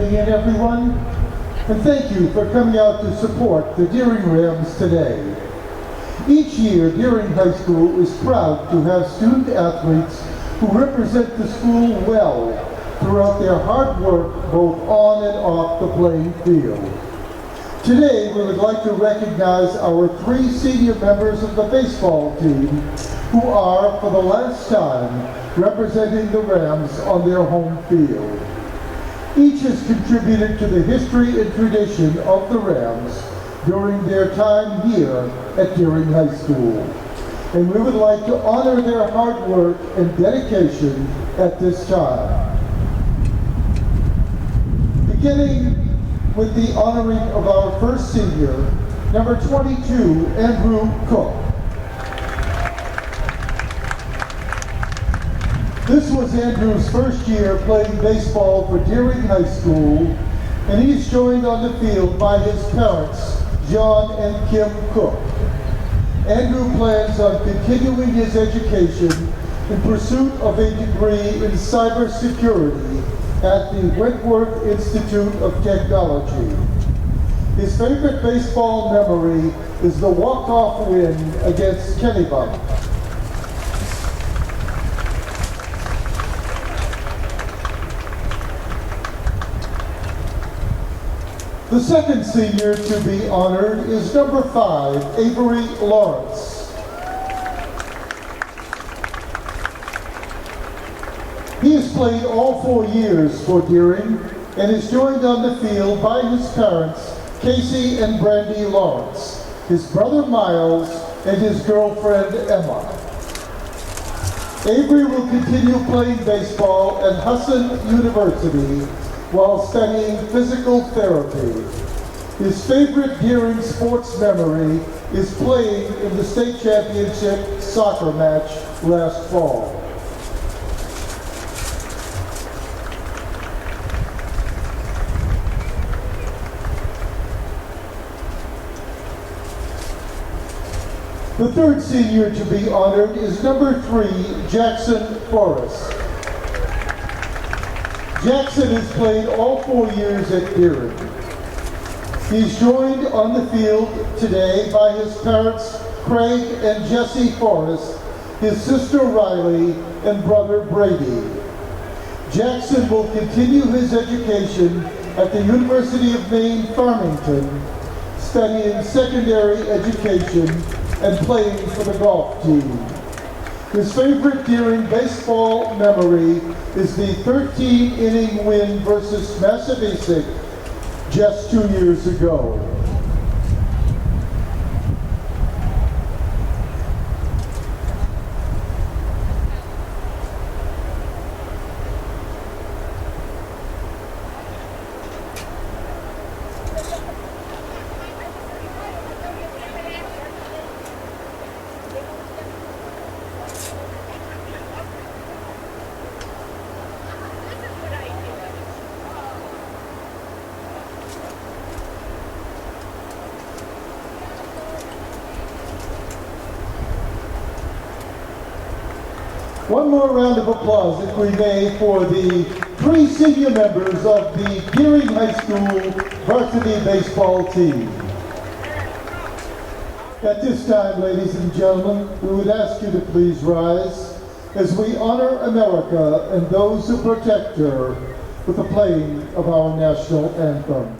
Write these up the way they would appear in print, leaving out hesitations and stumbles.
getting in, everyone. And thank you for coming out to support the Deering Rams today. Each year, Deering High School is proud to have student athletes who represent the school well throughout their hard work both on and off the playing field. Today, we would like to recognize our 3 senior members of the baseball team who are, for the last time, representing the Rams on their home field. Each has contributed to the history and tradition of the Rams during their time here at Deering High School. And we would like to honor their hard work and dedication at this time. Beginning with the honoring of our first senior, number 22, Andrew Cook. This was Andrew's first year playing baseball for Deering High School, and he's joined on the field by his parents, John and Kim Cook. Andrew plans on continuing his education in pursuit of a degree in cybersecurity at the Wentworth Institute of Technology. His favorite baseball memory is the walk-off win against Kennebunk. The second senior to be honored is number 5, Avery Lawrence. He has played all 4 years for Deering and is joined on the field by his parents, Casey and Brandy Lawrence, his brother Miles, and his girlfriend Emma. Avery will continue playing baseball at Husson University while studying physical therapy. His favorite Deering sports memory is playing in the state championship soccer match last fall. The third senior to be honored is number 3, Jackson Forrest. Jackson has played all 4 years at Deering. He's joined on the field today by his parents, Craig and Jesse Forrest, his sister Riley, and brother Brady. Jackson will continue his education at the University of Maine, Farmington, studying secondary education and playing for the golf team. His favorite Deering baseball memory is the 13-inning win versus Massabesic just 2 years ago. One more round of applause, if we may, for the 3 senior members of the Deering High School varsity baseball team. At this time, ladies and gentlemen, we would ask you to please rise as we honor America and those who protect her with the playing of our national anthem.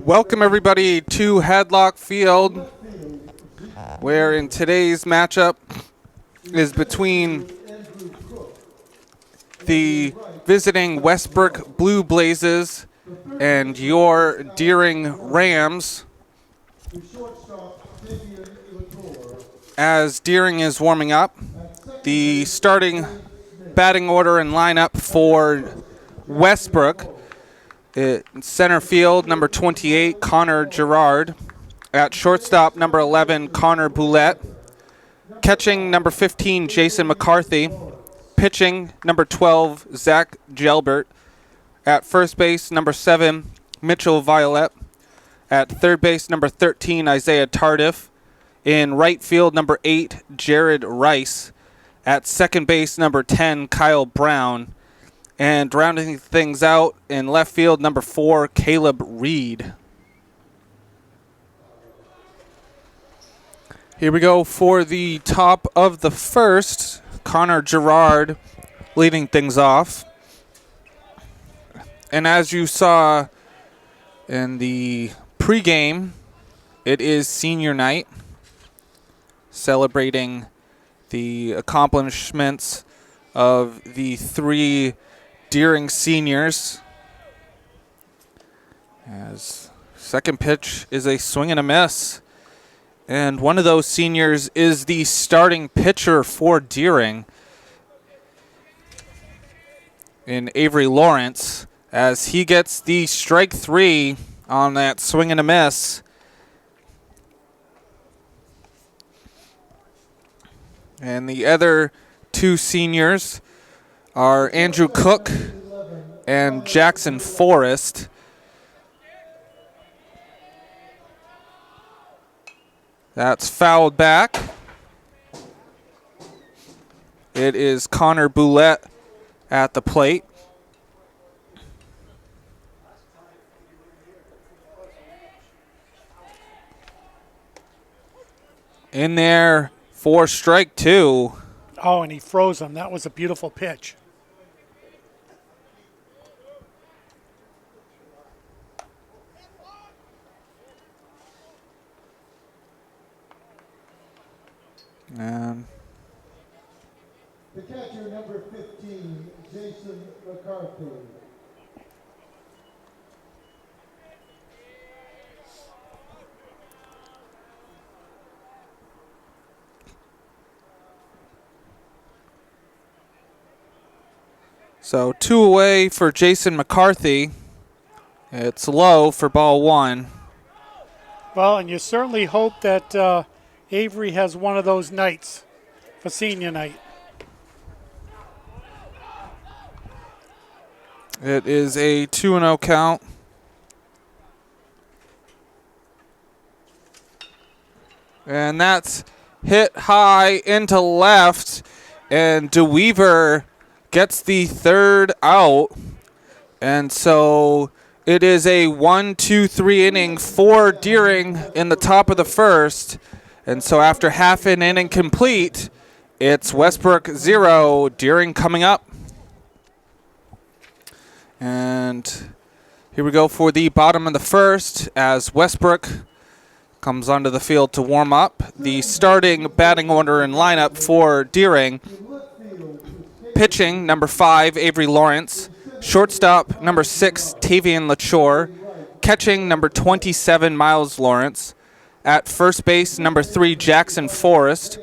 Welcome everybody to Hadlock Field, where in today's matchup is between the visiting Westbrook Blue Blazes and your Deering Rams. As Deering is warming up, the starting batting order and lineup for Westbrook: center field, number 28, Connor Gerard. At shortstop, number 11, Connor Boulette. Catching, number 15, Jason McCarthy. Pitching, number 12, Zach Gelbert. At first base, number 7, Mitchell Violette. At third base, number 13, Isaiah Tardif. In right field, number 8, Jared Rice. At second base, number 10, Kyle Brown. And rounding things out in left field, number 4, Caleb Reed. Here we go for the top of the first. Connor Gerard leading things off. And as you saw in the pregame, it is senior night, celebrating the accomplishments of the 3 Deering seniors. As second pitch is a swing and a miss. And one of those seniors is the starting pitcher for Deering in Avery Lawrence, as he gets the strike 3 on that swing and a miss. And the other 2 seniors are Andrew Cook and Jackson Forrest. That's fouled back. It is Connor Boulette at the plate. In there for strike 2. Oh, and he froze him. That was a beautiful pitch. And the catcher, number 15, Jason McCarthy. so 2 away for Jason McCarthy. It's low for ball 1. Well, and you certainly hope that Avery has one of those nights for senior night. It is a 2-0 count. And that's hit high into left. And DeWeaver gets the third out. And so it is a 1-2-3 inning for Deering in the top of the first. And so after half an inning complete, it's Westbrook 0, Deering coming up. And here we go for the bottom of the first as Westbrook comes onto the field to warm up. The starting batting order and lineup for Deering: pitching, number 5, Avery Lawrence. Shortstop, number 6, Tavian Lachore. Catching, number 27, Miles Lawrence. At first base, number 3, Jackson Forrest.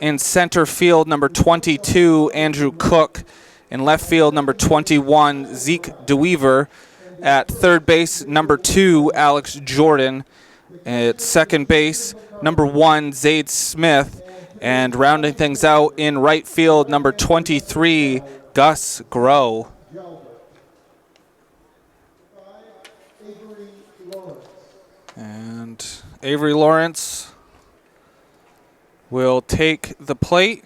In center field, number 22, Andrew Cook. In left field, number 21, Zeke DeWeaver. At third base, number 2, Alex Jordan. At second base, number 1, Zade Smith. And rounding things out in right field, number 23, Gus Groh. And Avery Lawrence will take the plate,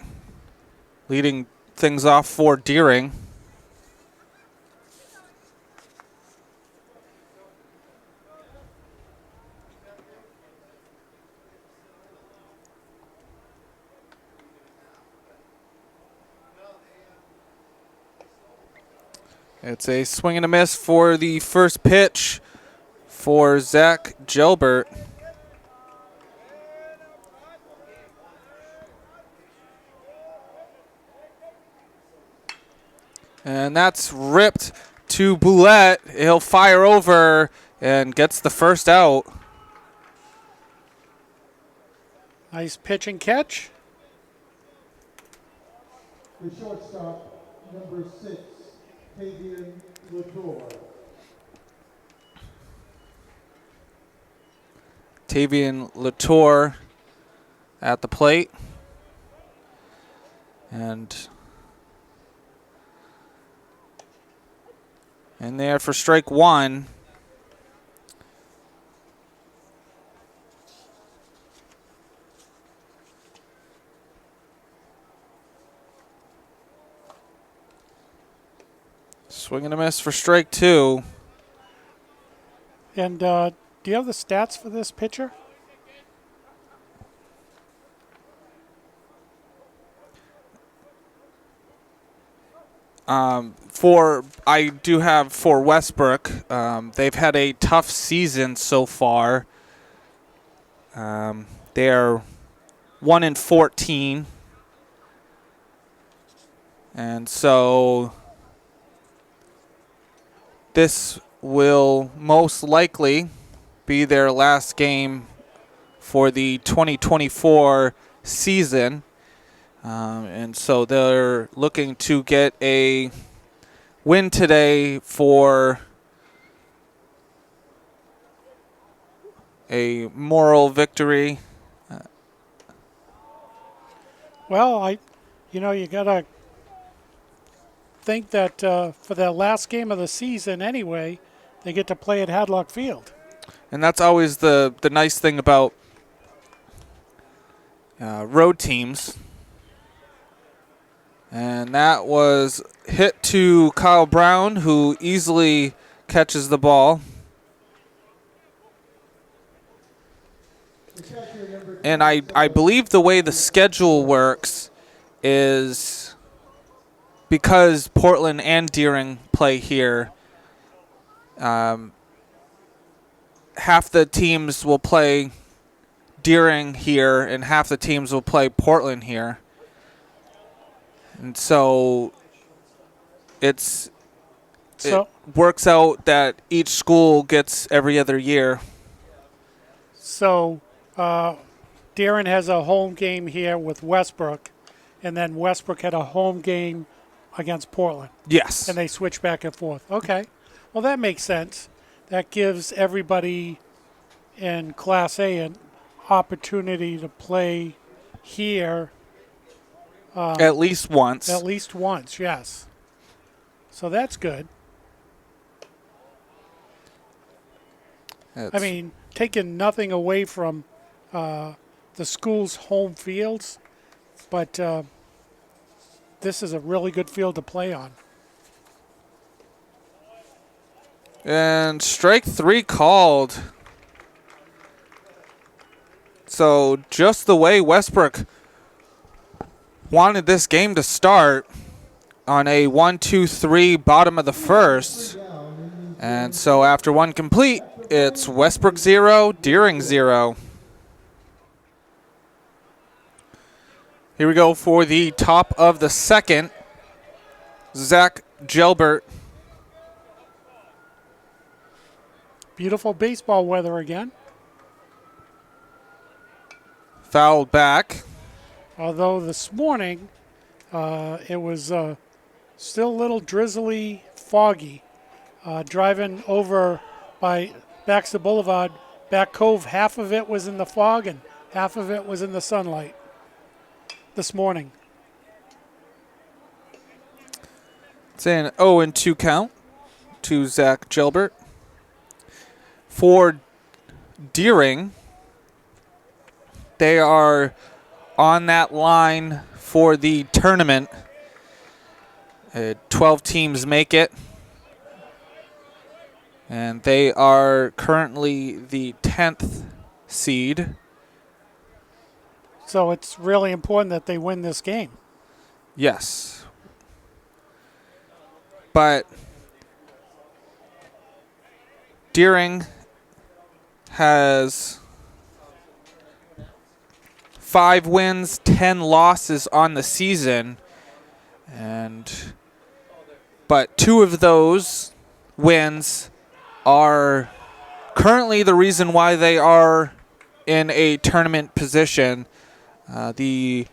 leading things off for Deering. It's a swing and a miss for the first pitch for Zach Gilbert. And that's ripped to Boulette. He'll fire over and gets the first out. Nice pitch and catch. The shortstop, number 6, Tavian Latour. Tavian Latour at the plate. And in there for strike one. Swing and a miss for strike two. And do you have the stats for this pitcher? I do have for Westbrook. They've had a tough season so far. They're 1-14, and so this will most likely be their last game for the 2024 season. And so they're looking to get a win today for a moral victory. Well, you got to think that for their last game of the season anyway, they get to play at Hadlock Field. And that's always the nice thing about road teams. And that was hit to Kyle Brown, who easily catches the ball. And I believe the way the schedule works is because Portland and Deering play here, half the teams will play Deering here and half the teams will play Portland here. And so it works out that each school gets every other year. So Deering has a home game here with Westbrook, and then Westbrook had a home game against Portland. Yes. And they switch back and forth. Okay. Well, that makes sense. That gives everybody in Class A an opportunity to play here. At least once. At least once, yes. So that's good. I mean, taking nothing away from the school's home fields, but this is a really good field to play on. And strike three called. So just the way Westbrook wanted this game to start on a 1-2-3 bottom of the first. And so after one complete, it's Westbrook 0, Deering 0. Here we go for the top of the second. Zach Gilbert. Beautiful baseball weather again. Fouled back. Although this morning it was still a little drizzly, foggy. Driving over by Baxter Boulevard, Back Cove, half of it was in the fog and half of it was in the sunlight this morning. It's an 0-2 count to Zach Gilbert. For Deering, they are on that line for the tournament. 12 teams make it. And they are currently the 10th seed. So it's really important that they win this game. Yes. But Deering has 5 wins, 10 losses on the season, but 2 of those wins are currently the reason why they are in a tournament position. The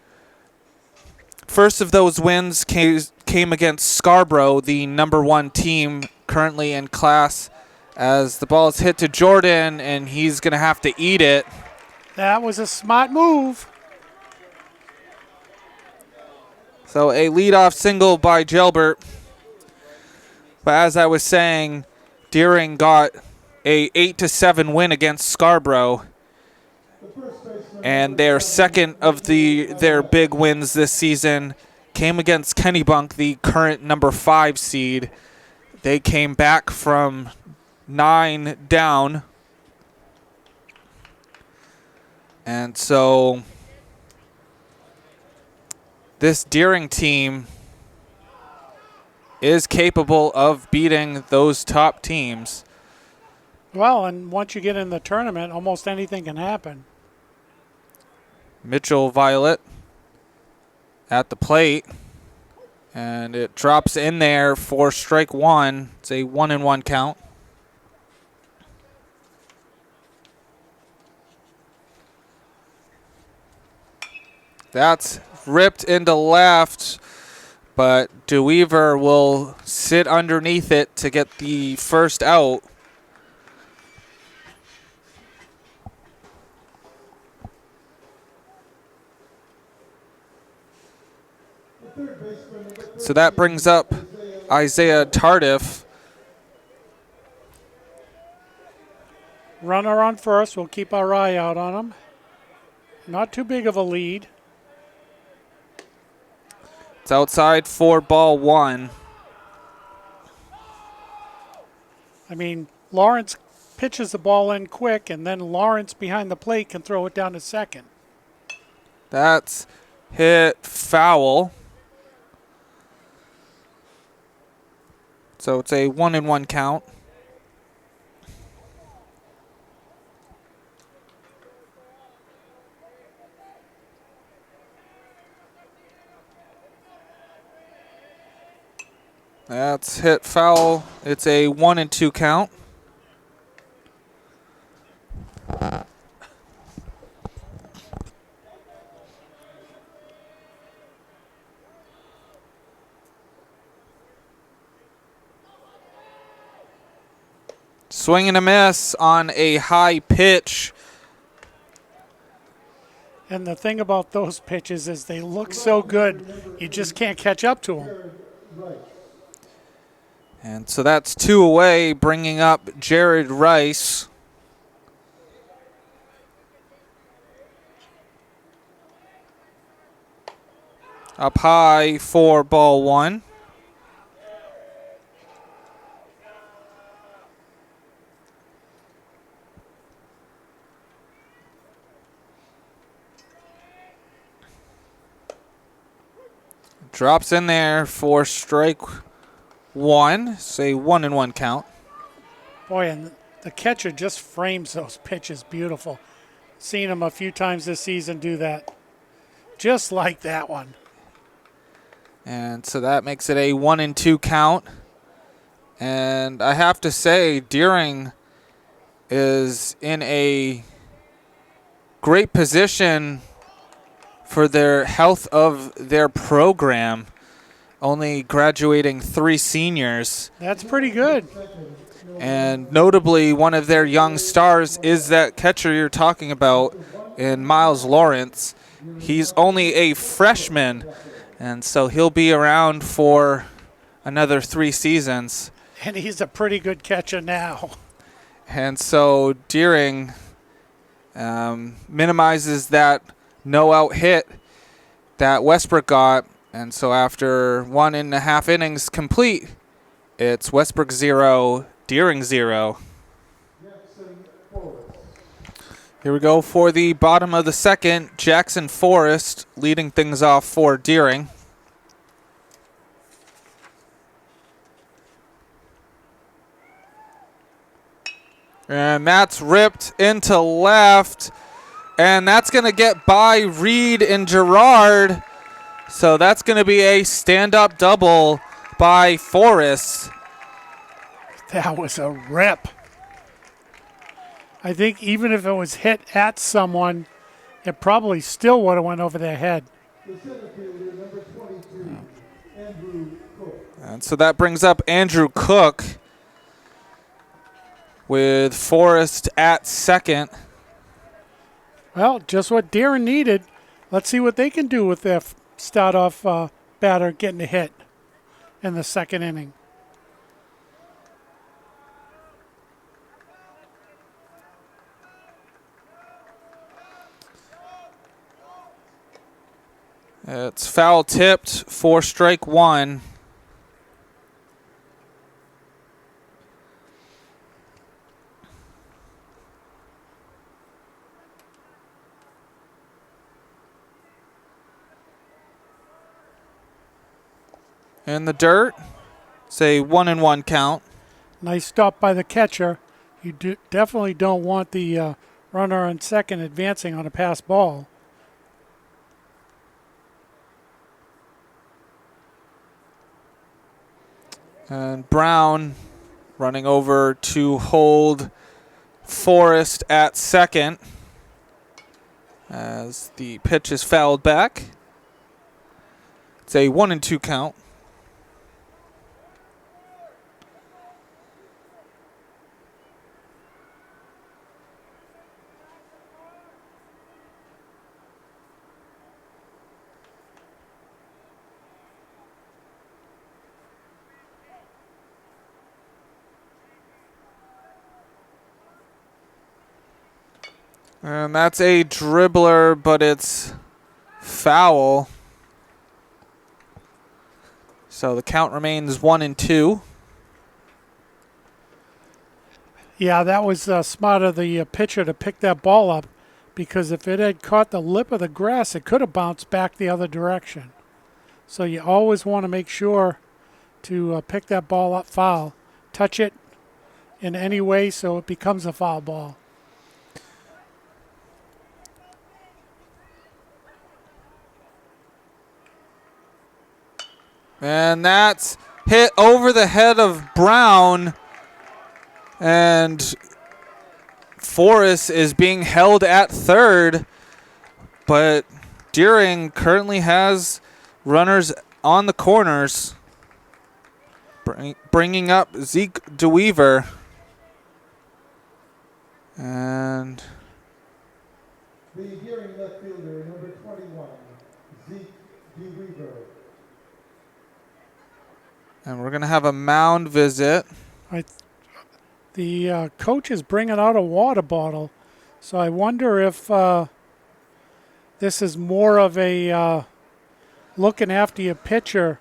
first of those wins came against Scarborough, the number 1 team currently in class, as the ball is hit to Jordan, and he's going to have to eat it. That was a smart move. So a leadoff single by Gilbert. But as I was saying, Deering got a 8-7 win against Scarborough, and their second of their big wins this season came against Kennebunk, the current number 5 seed. They came back from 9 down, and so this Deering team is capable of beating those top teams. Well, and once you get in the tournament, almost anything can happen. Mitchell Violet at the plate, and it drops in there for strike 1. It's a 1-1 count. That's ripped into left, but DeWeaver will sit underneath it to get the first out. So that brings up Isaiah Tardif. Runner on first. We'll keep our eye out on him. Not too big of a lead. It's outside for ball 1. I mean, Lawrence pitches the ball in quick, and then Lawrence behind the plate can throw it down to second. That's hit foul. So it's a 1-1 count. That's hit foul. It's a 1-2 count. Swing and a miss on a high pitch. And the thing about those pitches is they look so good, you just can't catch up to them. And so that's 2 away, bringing up Jared Rice. Up high for ball 1. Drops in there for strike 1. It's a 1-1 count. Boy, and the catcher just frames those pitches beautiful. Seen him a few times this season do that. Just like that one. And so that makes it a 1-2 count. And I have to say, Deering is in a great position for their health of their program, only graduating 3 seniors. That's pretty good. And notably, one of their young stars is that catcher you're talking about in Miles Lawrence. He's only a freshman, and so he'll be around for another 3 seasons. And he's a pretty good catcher now. And so Deering minimizes that no-out hit that Westbrook got. And so after 1.5 innings complete, it's Westbrook 0, Deering 0. Here we go for the bottom of the second. Jackson Forrest leading things off for Deering. And that's ripped into left. And that's going to get by Reed and Gerard. So that's going to be a stand-up double by Forrest. That was a rip. I think even if it was hit at someone, it probably still would have went over their head. The center fielder, number 22, Andrew Cook. And so that brings up Andrew Cook with Forrest at second. Well, just what Deering needed. Let's see what they can do with their start-off batter getting a hit in the second inning. It's foul tipped for strike one. In the dirt, it's a 1-1 count. Nice stop by the catcher. You definitely don't want the runner on second advancing on a pass ball. And Brown running over to hold Forrest at second as the pitch is fouled back. It's a 1-2 count. And that's a dribbler, but it's foul. So the count remains 1-2. Yeah, that was smart of the pitcher to pick that ball up, because if it had caught the lip of the grass, it could have bounced back the other direction. So you always want to make sure to pick that ball up foul. Touch it in any way so it becomes a foul ball. And that's hit over the head of Brown. And Forrest is being held at third. But Deering currently has runners on the corners. Bringing up Zeke DeWeaver. And The Deering left fielder, number 21, Zeke DeWeaver. And we're going to have a mound visit. The coach is bringing out a water bottle, so I wonder if this is more of a looking after your pitcher,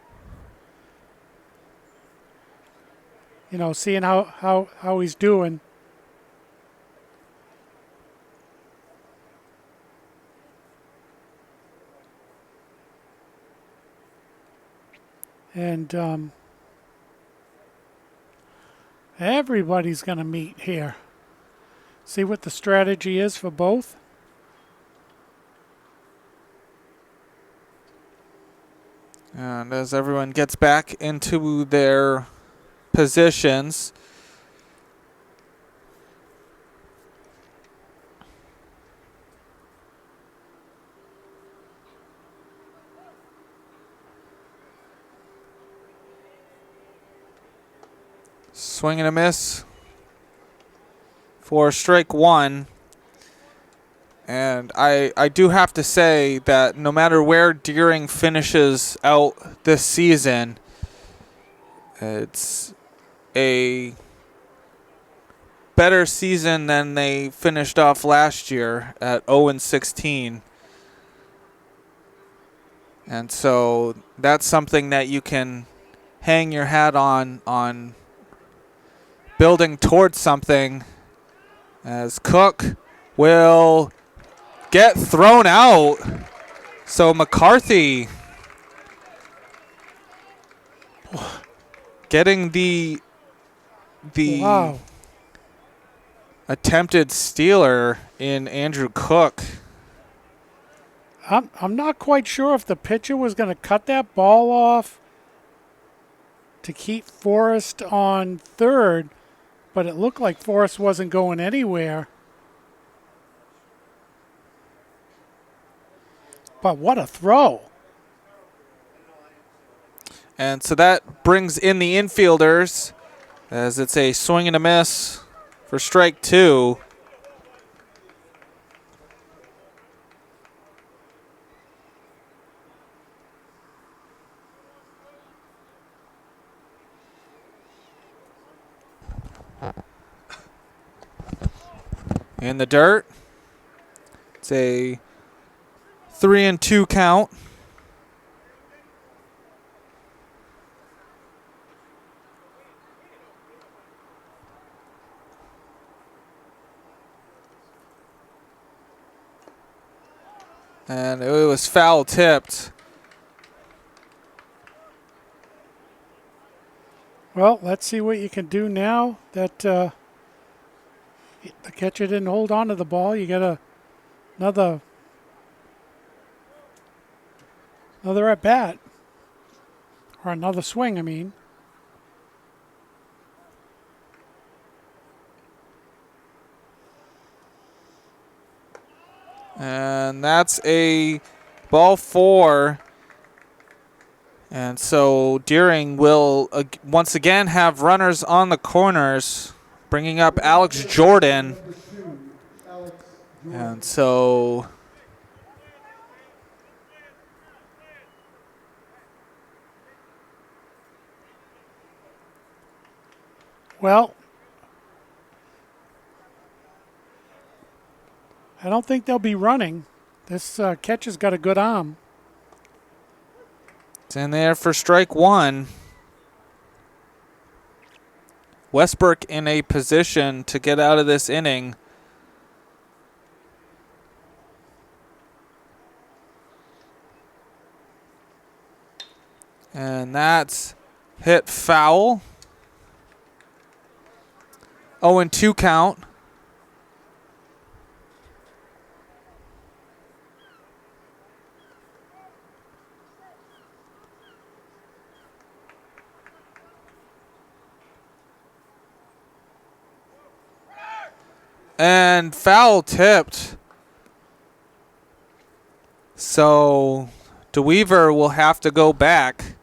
you know, seeing how he's doing. And everybody's going to meet here. See what the strategy is for both. And as everyone gets back into their positions, swing and a miss for strike one. And I do have to say that no matter where Deering finishes out this season, it's a better season than they finished off last year at 0-16. And so that's something that you can hang your hat on building towards something, as Cook will get thrown out. So McCarthy getting the Wow. attempted stealer in Andrew Cook. I'm not quite sure if the pitcher was going to cut that ball off to keep Forrest on third, but it looked like Forrest wasn't going anywhere. But what a throw. And so that brings in the infielders as it's a swing and a miss for strike two. In the dirt. It's a 3-2 count. And it was foul tipped. Well, let's see what you can do now that the catcher didn't hold on to the ball. You get another at bat, or another swing, I mean. And that's a ball four. And so Deering will once again have runners on the corners, bringing up Alex Jordan. And so Well, I don't think they'll be running. This catcher's got a good arm. it's in there for strike one. Westbrook in a position to get out of this inning. And that's hit foul. 0-2 count. And foul tipped. So DeWeaver will have to go back.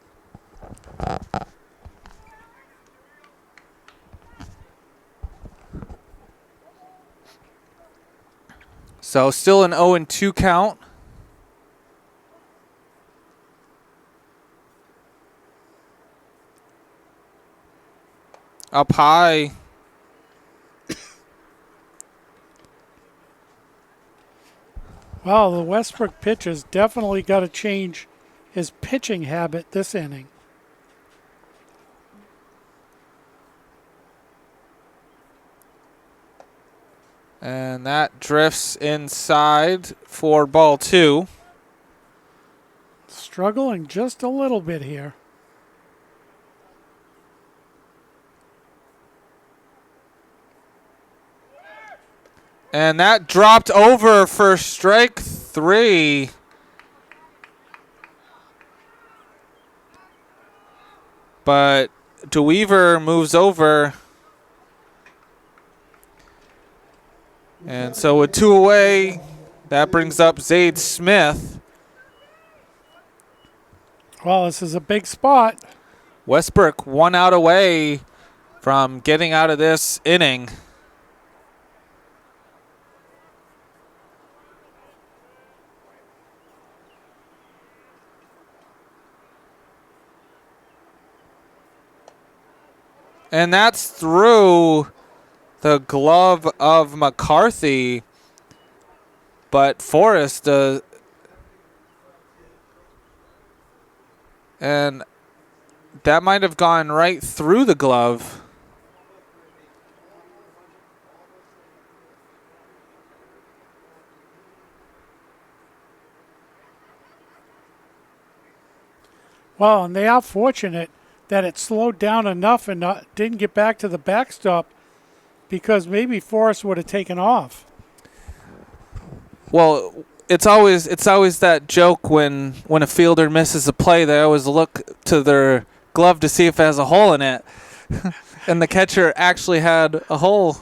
So still an 0-2 count. Up high. Well, the Westbrook pitcher's definitely got to change his pitching habit this inning. And that drifts inside for ball two. Struggling just a little bit here. And that dropped over for strike three. But DeWeaver moves over. And so with two away, that brings up Zade Smith. Well, this is a big spot. Westbrook 1 out away from getting out of this inning. And that's through the glove of McCarthy. But Forrest, and that might have gone right through the glove. Well, and they are fortunate that it slowed down enough and didn't get back to the backstop because maybe Forrest would have taken off. Well, it's always that joke when a fielder misses a play, they always look to their glove to see if it has a hole in it. And the catcher actually had a hole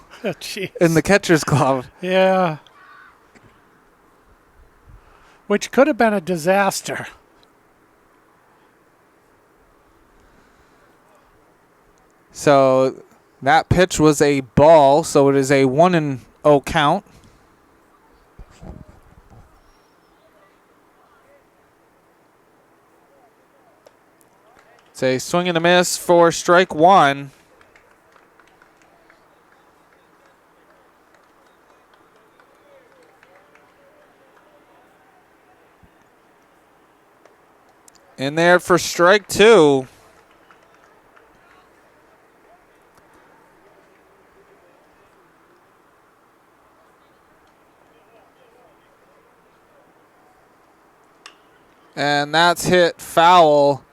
in the catcher's glove. Yeah. Which could have been a disaster. So that pitch was a ball, so it is a 1-0 count. It's a swing and a miss for strike one. In there for strike two. And that's hit foul.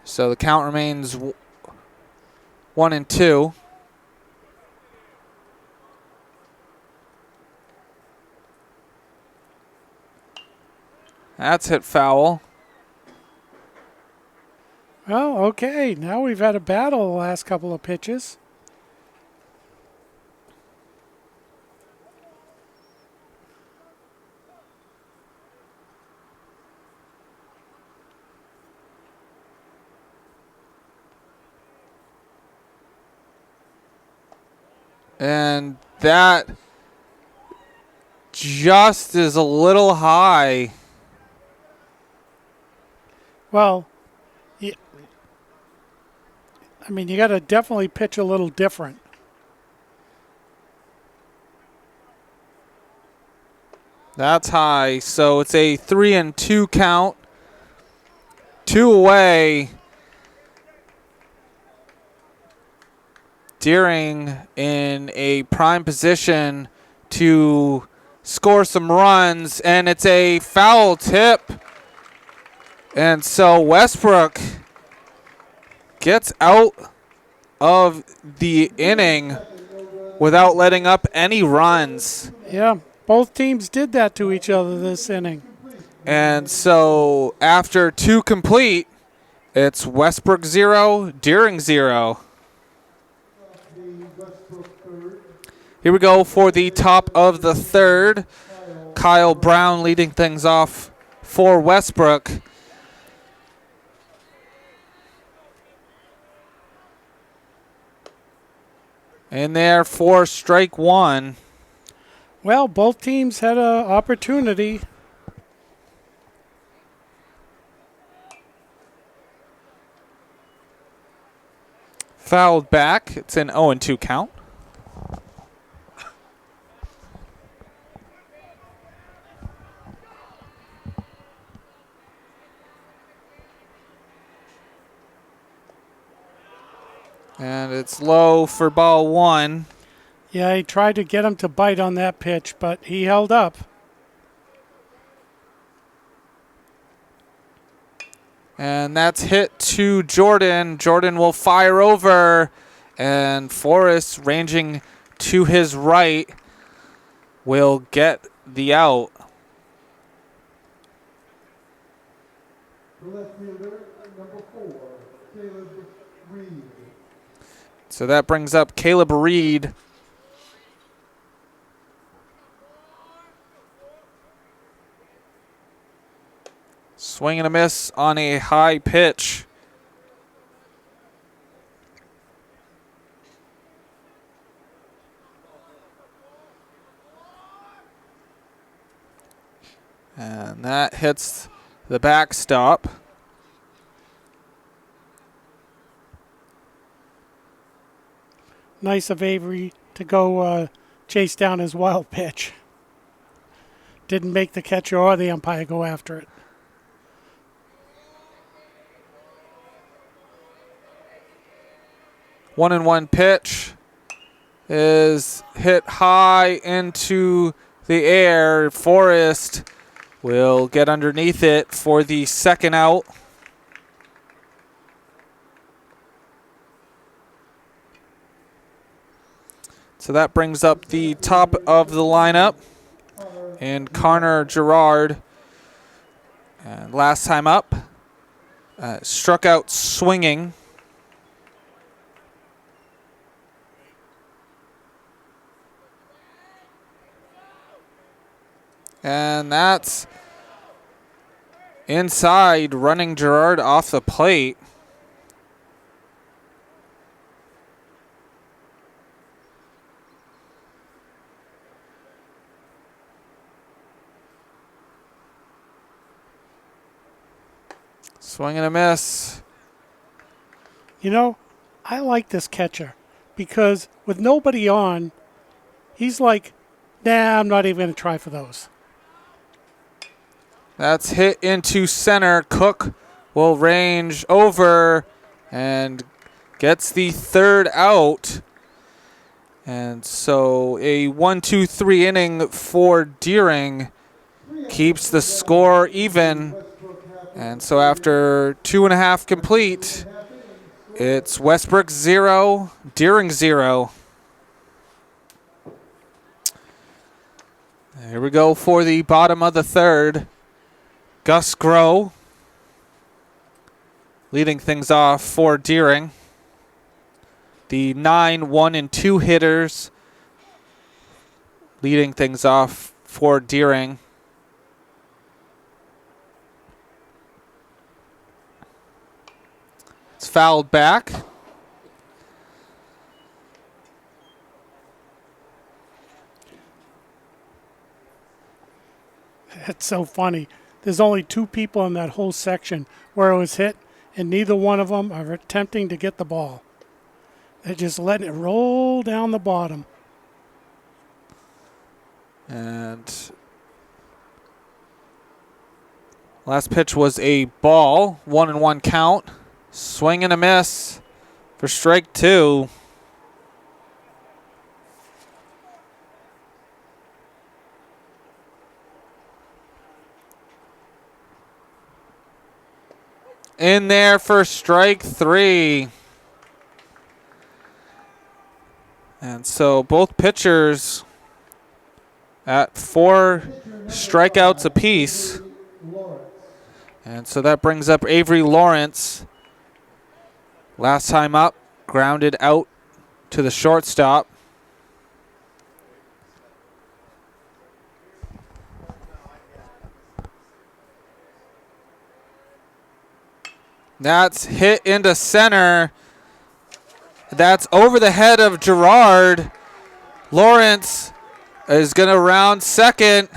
So the count remains 1-2. That's hit foul. Well, okay. Now we've had a battle the last couple of pitches. And that just is a little high. Well, you got to definitely pitch a little different. That's high. So it's a 3-2 count. 2 away. Deering in a prime position to score some runs, and it's a foul tip. And so Westbrook gets out of the inning without letting up any runs. Yeah, both teams did that to each other this inning. And so after 2 complete, it's Westbrook 0, Deering 0. Here we go for the top of the third. Kyle Brown leading things off for Westbrook. In there for strike one. Well, both teams had an opportunity. Fouled back. It's an 0-2 count. And it's low for ball one. Yeah, he tried to get him to bite on that pitch, but he held up. And that's hit to Jordan. Jordan will fire over. And Forrest, ranging to his right, will get the out. The left fielder, number 4, Caleb Reed. So that brings up Caleb Reed. Swing and a miss on a high pitch. And that hits the backstop. Nice of Avery to go chase down his wild pitch. Didn't make the catcher or the umpire go after it. One and one pitch is hit high into the air. Forrest will get underneath it for the second out. So that brings up the top of the lineup. And Connor Gerard, and last time up, struck out swinging. And that's inside, running Gerard off the plate. Swing and a miss. You know, I like this catcher because with nobody on, he's like, nah, I'm not even going to try for those. That's hit into center. Cook will range over and gets the third out. And so a 1-2-3 inning for Deering keeps the score even. And so after 2.5 complete, it's Westbrook 0, Deering 0. Here we go for the bottom of the third. Gus Groh leading things off for Deering. The 9, 1, and 2 hitters leading things off for Deering. It's fouled back. It's so funny. There's only 2 people in that whole section where it was hit, and neither one of them are attempting to get the ball. They're just letting it roll down the bottom. And last pitch was a ball, 1-1 count. Swing and a miss for strike 2. In there for strike 3. And so both pitchers at 4 strikeouts apiece. And so that brings up Avery Lawrence. Last time up, grounded out to the shortstop. That's hit into center. That's over the head of Gerard. Lawrence is going to round second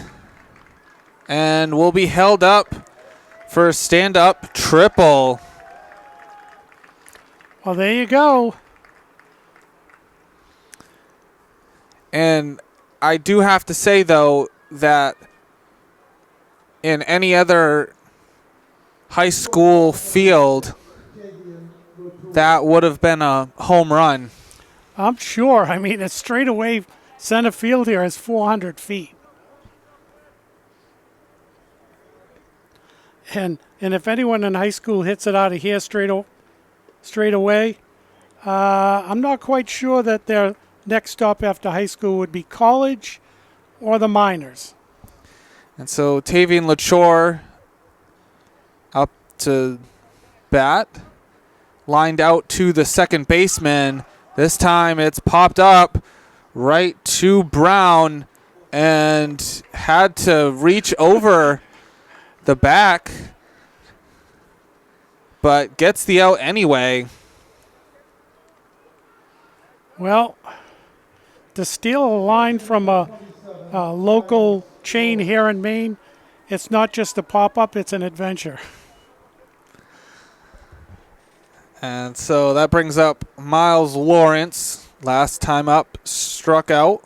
and will be held up for a stand-up triple. Well, there you go. And I do have to say, though, that in any other high school field, that would have been a home run. I'm sure. I mean, it's straight away. Center field here is 400 feet. And if anyone in high school hits it out of here straight away, I'm not quite sure that their next stop after high school would be college or the minors. And so Tavian LaChore up to bat, lined out to the second baseman. This time it's popped up right to Brown and had to reach over the back, but gets the out anyway. Well, to steal a line from a local chain here in Maine, it's not just a pop-up, it's an adventure. And so that brings up Miles Lawrence. Last time up, struck out.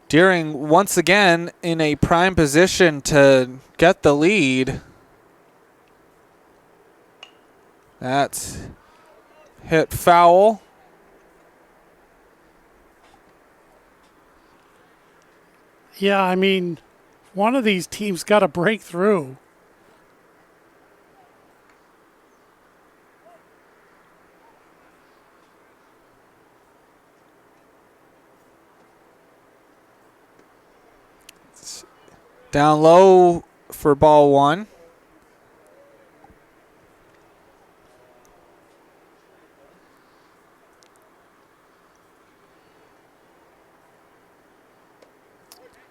Deering once again in a prime position to get the lead. That's hit foul. Yeah, I mean, one of these teams got to break through. Down low for ball one.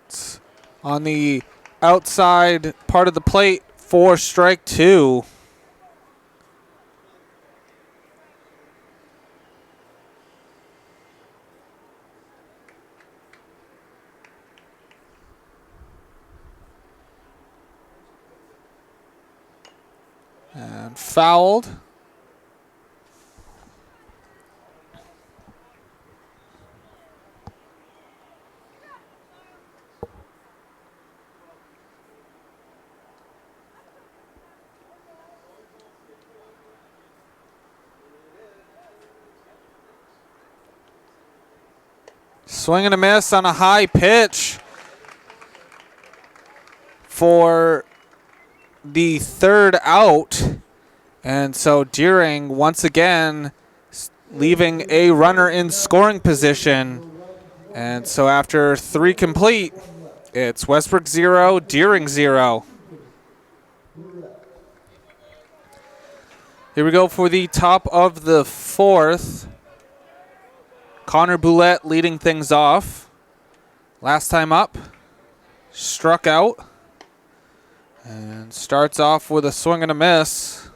It's on the outside part of the plate for strike two. And fouled. Swing and a miss on a high pitch for the third out. And so Deering once again leaving a runner in scoring position. And so after three complete, it's Westbrook 0, Deering 0. Here we go for the top of the fourth. Connor Boulette leading things off. Last time up, struck out. And starts off with a swing and a miss.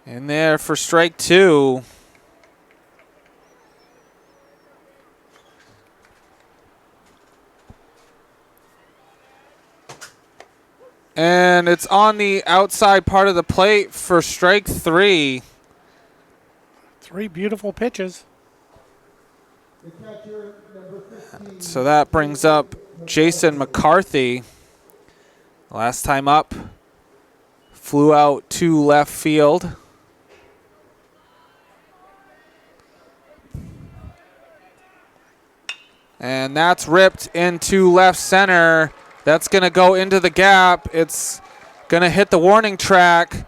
In there for strike two. And it's on the outside part of the plate for strike three. Three beautiful pitches. So that brings up Jason McCarthy. Last time up, flew out to left field. And that's ripped into left center. That's going to go into the gap. It's going to hit the warning track.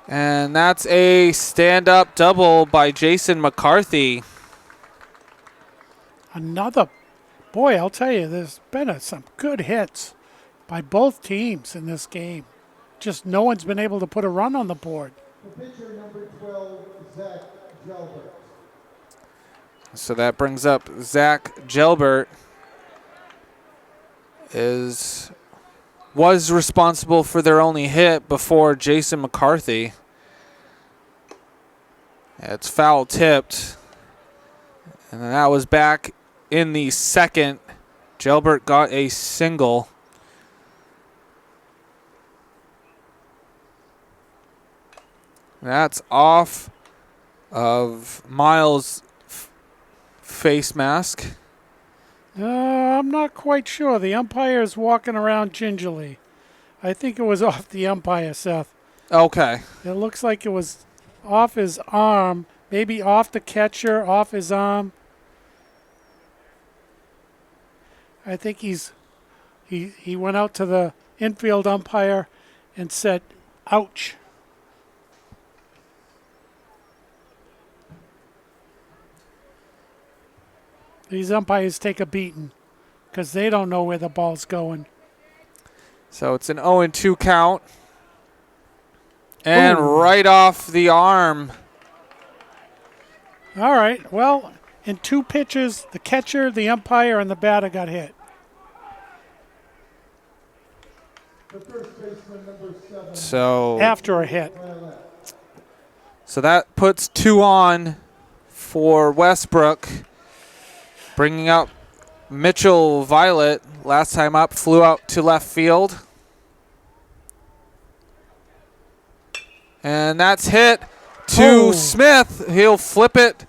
And that's a stand-up double by Jason McCarthy. Another, boy, I'll tell you, there's been some good hits by both teams in this game. Just no one's been able to put a run on the board. The pitcher number 12, Zach Gelbert. So that brings up Zach Gelbert. Was responsible for their only hit before Jason McCarthy. It's foul tipped. And then that was back in the second. Gelbert got a single. That's off of Miles' face mask. I'm not quite sure. The umpire's walking around gingerly. I think it was off the umpire, Seth. Okay. It looks like it was off his arm, maybe off the catcher, off his arm. I think he went out to the infield umpire and said, "Ouch." These umpires take a beating because they don't know where the ball's going. So it's an 0-2 count. And Ooh. right off the arm. All right. Well, in two pitches, the catcher, the umpire, and the batter got hit. The first baseman number 7. So After a hit. that puts 2 on for Westbrook. Bringing up Mitchell Violet. Last time up, flew out to left field. And that's hit to Smith. He'll flip it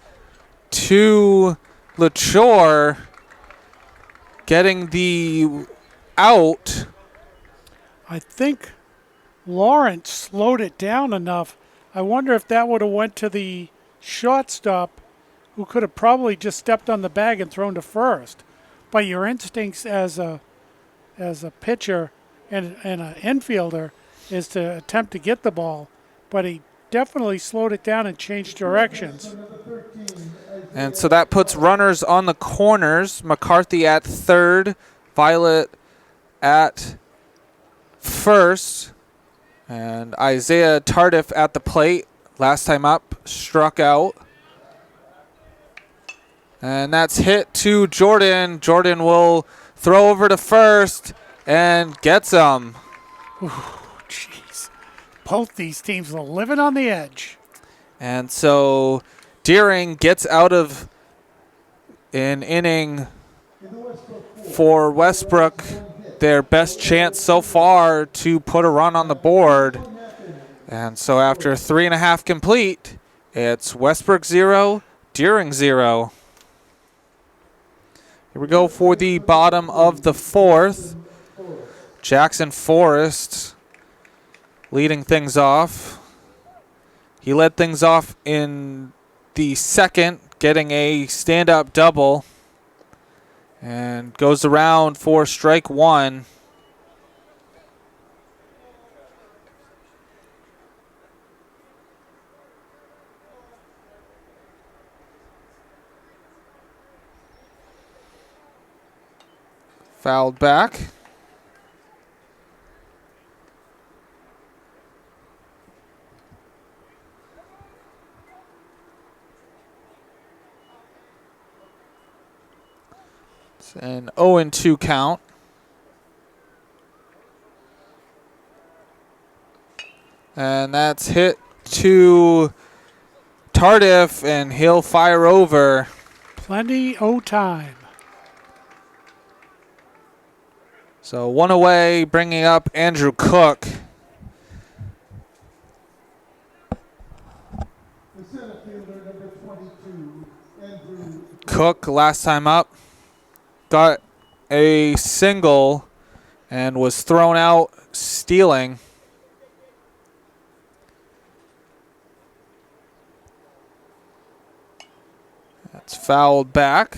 to LaChore, getting the out. I think Lawrence slowed it down enough I wonder if that would have went to the shortstop, who could have probably just stepped on the bag and thrown to first. But your instincts as a pitcher and an infielder is to attempt to get the ball. But he definitely slowed it down and changed directions. And so that puts runners on the corners. McCarthy at third, Violet at first, and Isaiah Tardif at the plate. Last time up, struck out. And that's hit to Jordan. Jordan will throw over to first and gets him. Jeez. Both these teams are living on the edge. And so Deering gets out of an inning for Westbrook, their best chance so far to put a run on the board. And so after 3.5 complete, it's Westbrook 0, Deering 0. Here we go for the bottom of the fourth. Jackson Forrest leading things off. He led things off in the second, getting a stand-up double, and goes around for strike one. Fouled back. It's an 0-2 count. And that's hit to Tardif, and he'll fire over. Plenty of time. So one away, bringing up Andrew Cook. Cook, last time up, got a single and was thrown out stealing. That's fouled back.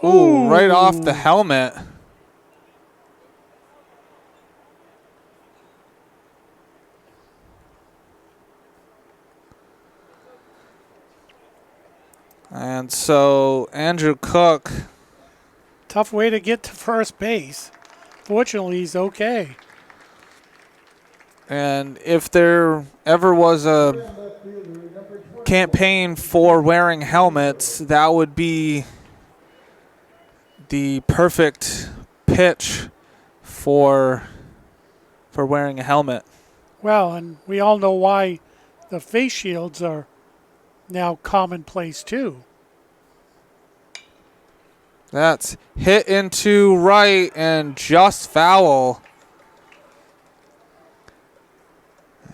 Ooh, right off the helmet. And so Andrew Cook. Tough way to get to first base. Fortunately, he's okay. And if there ever was a campaign for wearing helmets, that would be the perfect pitch for wearing a helmet. Well, and we all know why the face shields are now commonplace too. That's hit into right and just foul.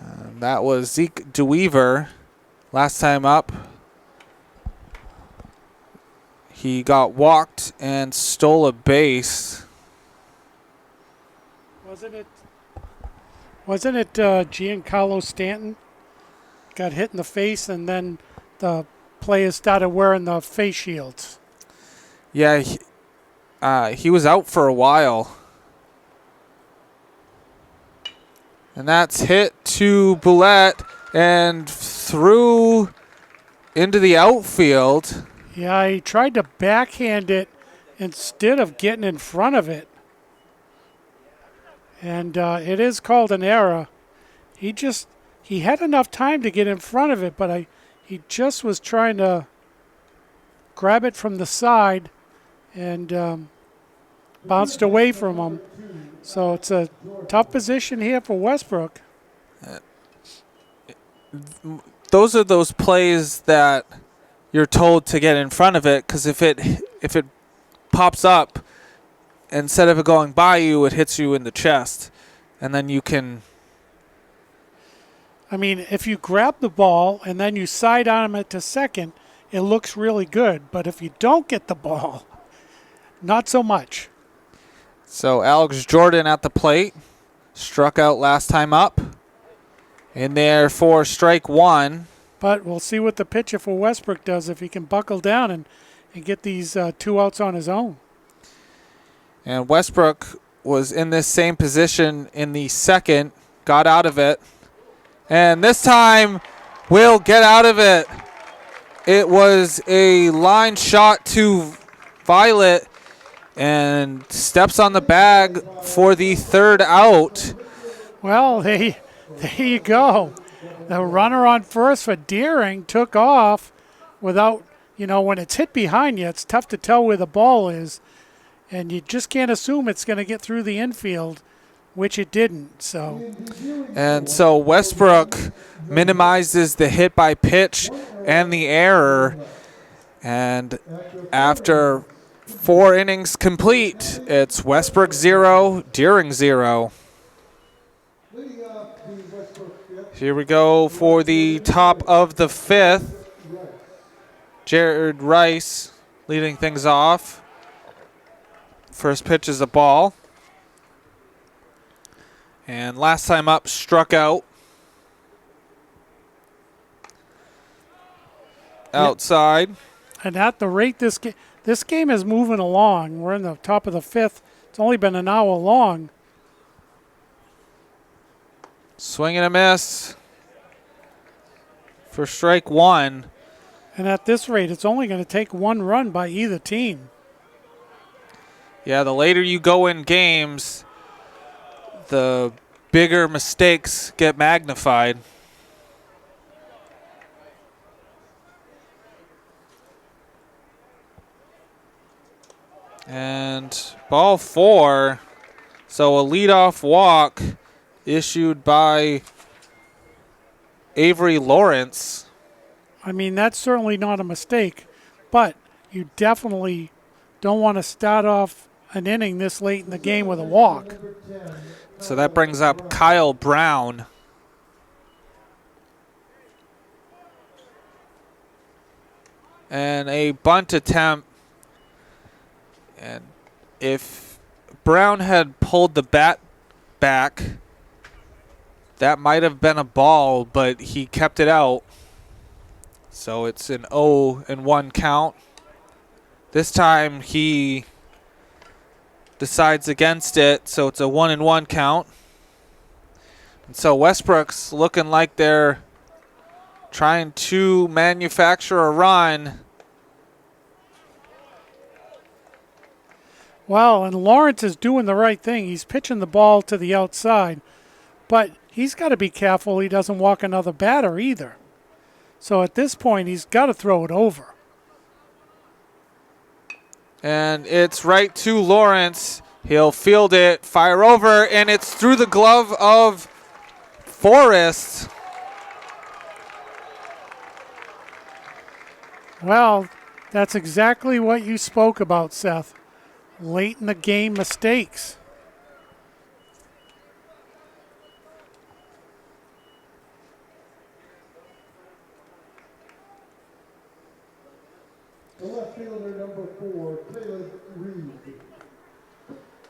And that was Zeke DeWeaver. Last time up, he got walked and stole a base. Wasn't it Giancarlo Stanton got hit in the face, and then the players started wearing the face shields? Yeah, he was out for a while. And that's hit to Boulette and through into the outfield. Yeah, he tried to backhand it instead of getting in front of it. And it is called an error. He had enough time to get in front of it, but he just was trying to grab it from the side and bounced away from him. So it's a tough position here for Westbrook. Those are those plays that you're told to get in front of it, because if it pops up, instead of it going by you, it hits you in the chest, and then you can. I mean, if you grab the ball and then you sidearm it to second, it looks really good. But if you don't get the ball, not so much. So Alex Jordan at the plate, struck out last time up. In there for strike one. But we'll see what the pitcher for Westbrook does if he can buckle down and get these 2 outs on his own. And Westbrook was in this same position in the second, got out of it. And this time, will get out of it. It was a line shot to Violet and steps on the bag for the 3rd out. Well, there you go. The runner on first for Deering took off without, when it's hit behind you, it's tough to tell where the ball is. And you just can't assume it's going to get through the infield, which it didn't. And so Westbrook minimizes the hit by pitch and the error. And after 4 innings complete, it's Westbrook 0, Deering 0. Here we go for the top of the 5th. Jared Rice leading things off. First pitch is a ball. And last time up, struck out. Outside. And at the rate this game is moving along, we're in the top of the 5th. It's only been an hour long. Swing and a miss for strike one. And at this rate, it's only going to take 1 run by either team. Yeah, the later you go in games, the bigger mistakes get magnified. And ball 4, so a leadoff walk issued by Avery Lawrence. I mean, that's certainly not a mistake, but you definitely don't want to start off an inning this late in the game with a walk. So that brings up Kyle Brown. And a bunt attempt. And if Brown had pulled the bat back, that might have been a ball, but he kept it out. So it's an 0-1 count. This time he decides against it, so it's a 1-1 count. And so Westbrook's looking like they're trying to manufacture a run. Well, and Lawrence is doing the right thing. He's pitching the ball to the outside, but he's got to be careful he doesn't walk another batter either. So at this point, he's got to throw it over. And it's right to Lawrence. He'll field it, fire over, and it's through the glove of Forrest. Well, that's exactly what you spoke about, Seth. Late in the game mistakes. The left fielder, number 4, Caleb Reed.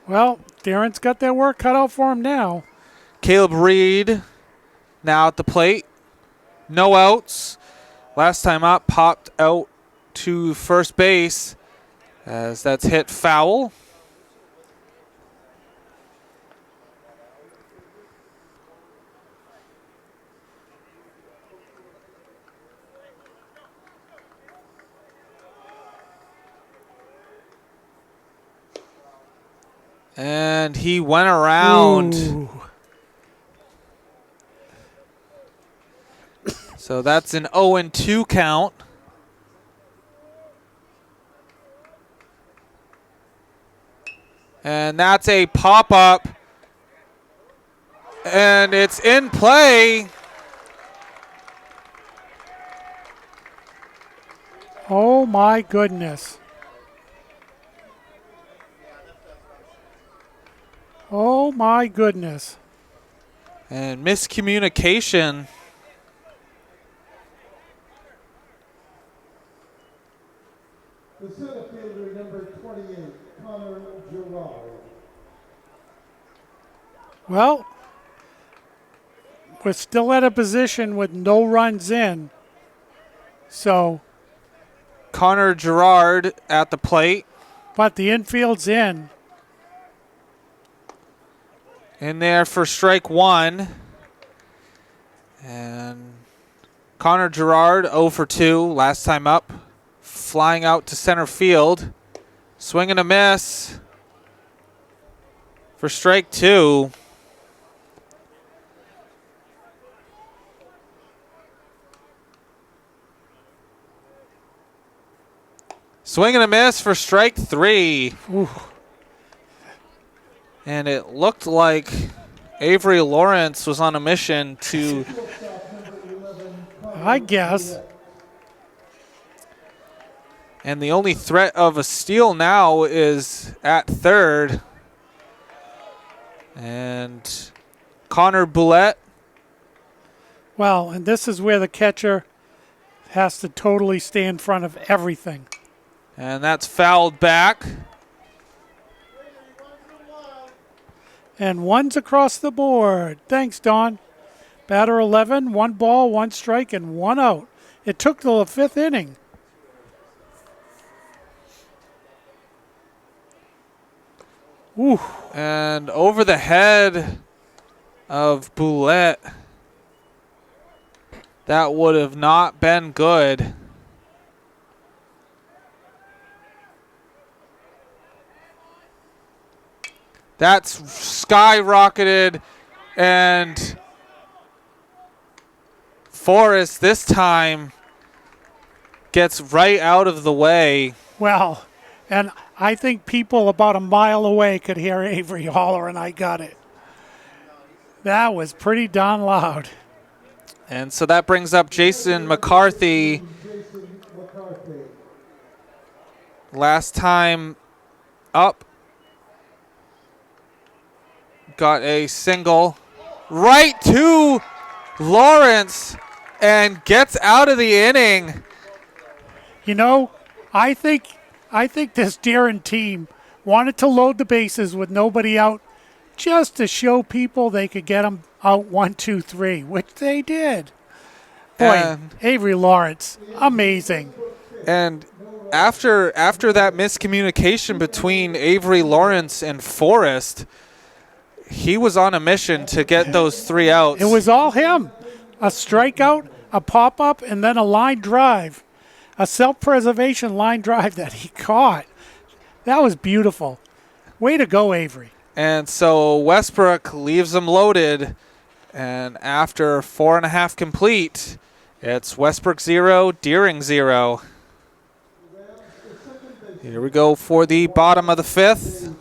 Well, Darren's got that work cut out for him now. Caleb Reed now at the plate. No outs. Last time up, popped out to first base as that's hit foul. And he went around. Ooh. So that's an 0-2 count. And that's a pop-up And it's in play. Oh my goodness. Oh my goodness. And miscommunication. The center fielder, number 28, Connor Gerard. Well, we're still at a position with no runs in. So, Connor Gerard at the plate. but the infield's in. In there for strike one. And Connor Gerard 0 for 2 last time up. Flying out to center field. Swing and a miss for strike two. Swing and a miss for strike three. Ooh. And it looked like Avery Lawrence was on a mission to, I guess. and the only threat of a steal now is at third. And Connor Boulette. Well, and this is where the catcher has to totally stay in front of everything. And that's fouled back. And one's across the board. Thanks, Don. Batter 11, 1 ball, 1 strike, and 1 out. It took till the 5th inning. Ooh. And over the head of Boulette. That would have not been good. That's skyrocketed, and Forrest this time gets right out of the way. Well, and I think people about a mile away could hear Avery hollering, "I got it." That was pretty darn loud. And so that brings up Jason McCarthy. Last time up, got a single right to Lawrence and gets out of the inning. You know, I think this Deering team wanted to load the bases with nobody out just to show people they could get them out 1, 2, 3, which they did. Boy, And- Avery Lawrence, amazing. And after that miscommunication between Avery Lawrence and Forrest, he was on a mission to get those 3 outs. It was all him. A strikeout, a pop-up, and then a line drive. A self-preservation line drive that he caught. That was beautiful. Way to go, Avery. And so Westbrook leaves them loaded. And after 4.5 complete, it's Westbrook 0, Deering 0. Here we go for the bottom of the 5th.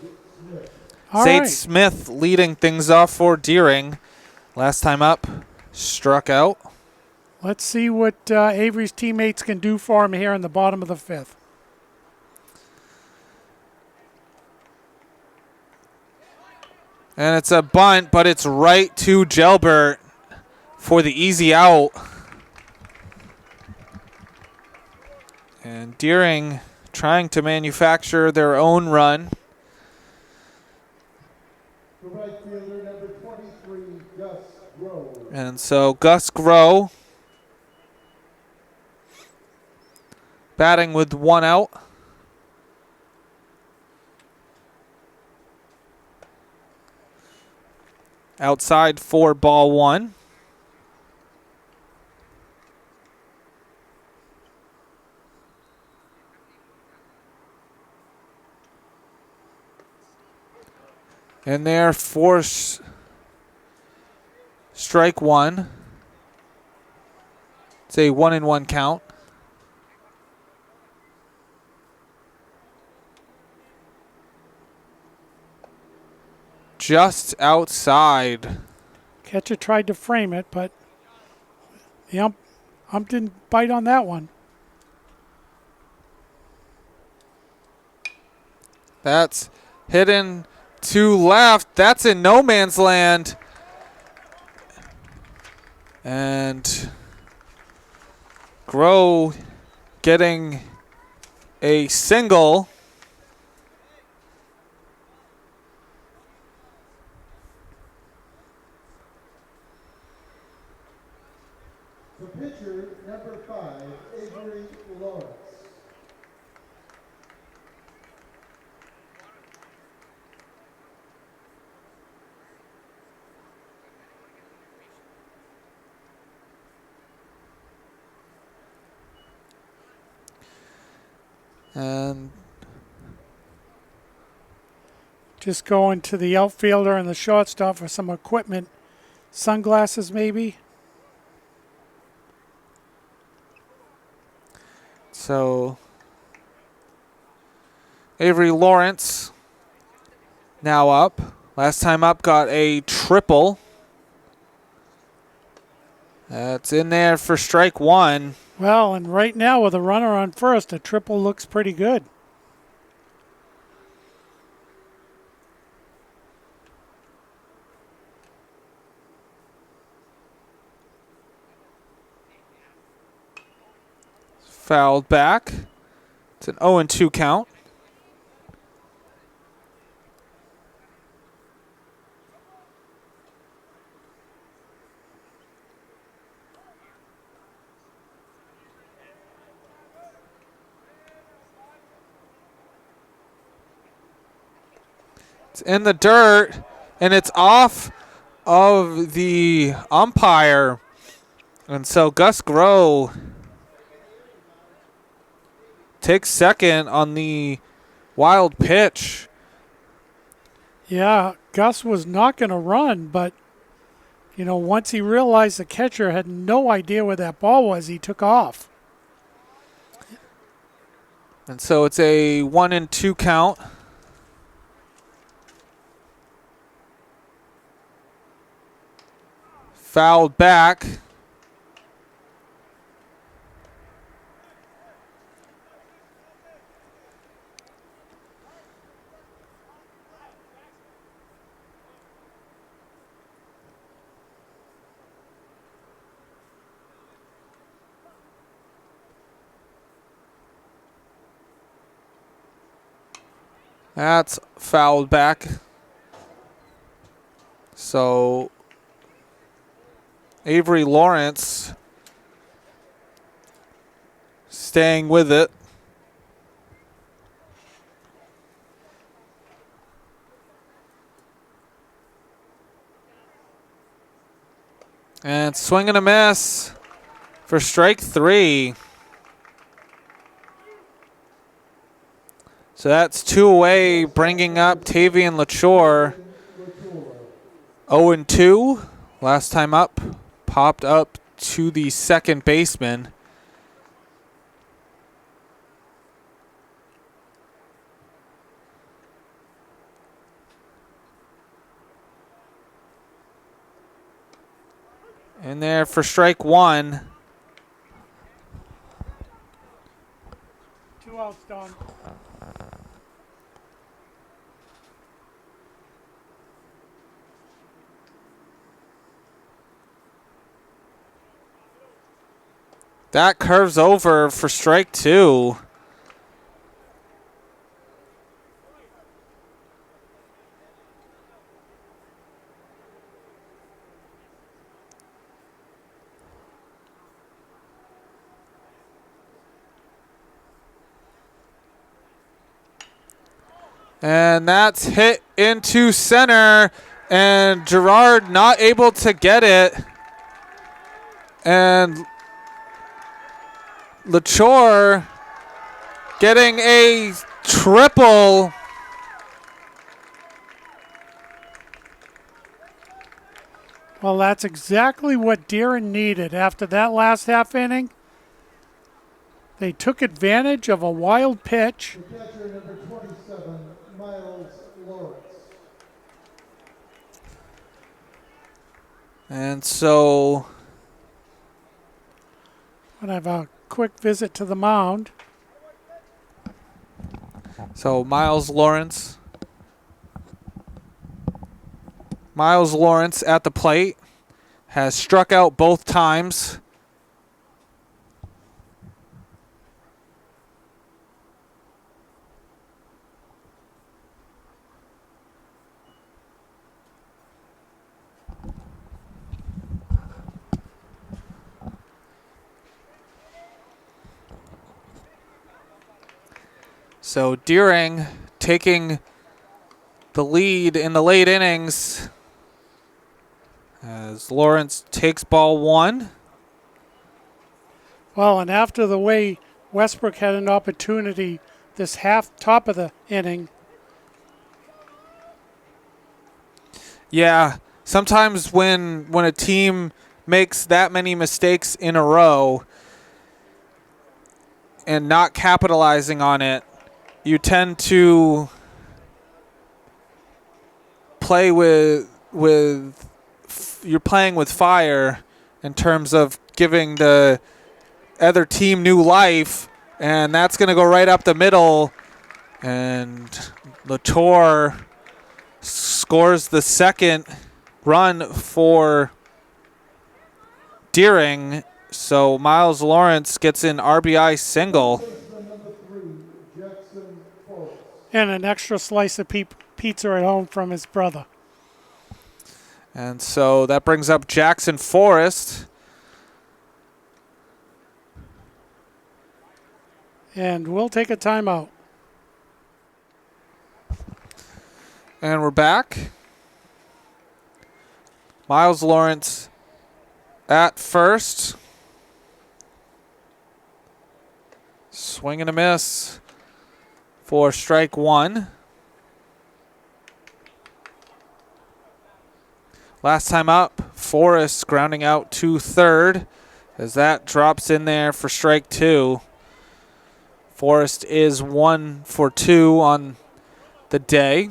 All Zade right. Smith leading things off for Deering. Last time up, struck out. Let's see what Avery's teammates can do for him here in the bottom of the 5th. And it's a bunt, but it's right to Gelbert for the easy out. And Deering trying to manufacture their own run. The right fielder, number 23, Gus Grove. And so Gus Groh batting with 1 out. Outside for ball 1. And there for strike 1. It's a 1-1 count. Just outside. Catcher tried to frame it, but the ump didn't bite on that one. That's hidden to left. That's in no man's land. And Grow getting a single. The pitcher, number 5, Avery Lawrence. And Just going to the outfielder and the shortstop for some equipment. Sunglasses, maybe. so Avery Lawrence now up. Last time up got a triple. That's in there for strike one. Well, and right now with a runner on first, a triple looks pretty good. Fouled back. It's an 0-2 count. It's in the dirt, and it's off of the umpire. And so Gus Grow takes second on the wild pitch. Yeah, Gus was not going to run, but, you know, once he realized the catcher had no idea where that ball was, he took off. And so it's a 1-2 count. Fouled back. That's fouled back. So Avery Lawrence staying with it. And swing and a miss for strike three. So that's two away, bringing up Tavian Lachore. 0-2. Last time up, popped up to the second baseman. In there for strike one. 2 outs done. That curves over for strike two. And that's hit into center, and Gerard not able to get it. And Lachore getting a triple. Well, that's exactly what Deeren needed after that last half inning. They took advantage of a wild pitch. The catcher, number 27, Miles Lawrence. And so I'm going to have a quick visit to the mound. So Miles Lawrence at the plate has struck out both times. So Deering taking the lead in the late innings as Lawrence takes ball one. Well, and after the way Westbrook had an opportunity this top of the inning. Yeah, sometimes when a team makes that many mistakes in a row and not capitalizing on it, you tend to play you're playing with fire in terms of giving the other team new life, and that's going to go right up the middle, and Latour scores the second run for Deering. So Miles Lawrence gets an RBI single. And an extra slice of pizza at home from his brother. And so that brings up Jackson Forrest. And we'll take a timeout. And we're back. Miles Lawrence at first. Swing and a miss for strike one. Last time up, Forrest grounding out to third as that drops in there for strike two. Forrest is 1 for 2 on the day.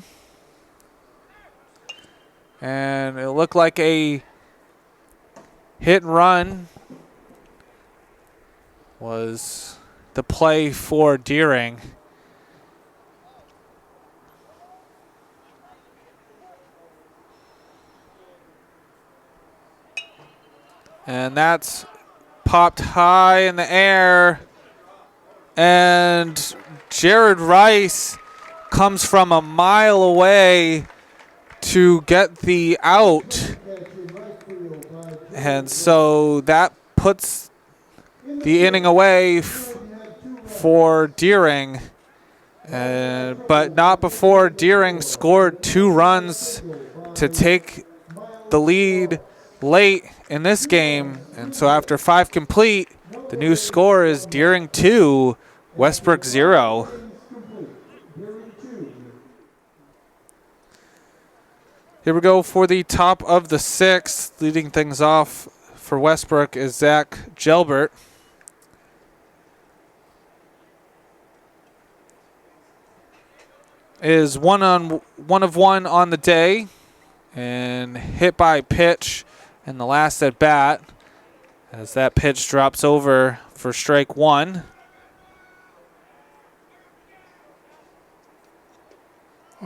And it looked like a hit and run was the play for Deering. And that's popped high in the air. And Jared Rice comes from a mile away to get the out. And so that puts the inning away for Deering. But not before Deering scored 2 runs to take the lead late in this game. And so after 5 complete, the new score is Deering 2, Westbrook 0. Here we go for the top of the 6th. Leading things off for Westbrook is Zach Gelbert. Is one of one on the day and hit by pitch in the last at bat as that pitch drops over for strike one.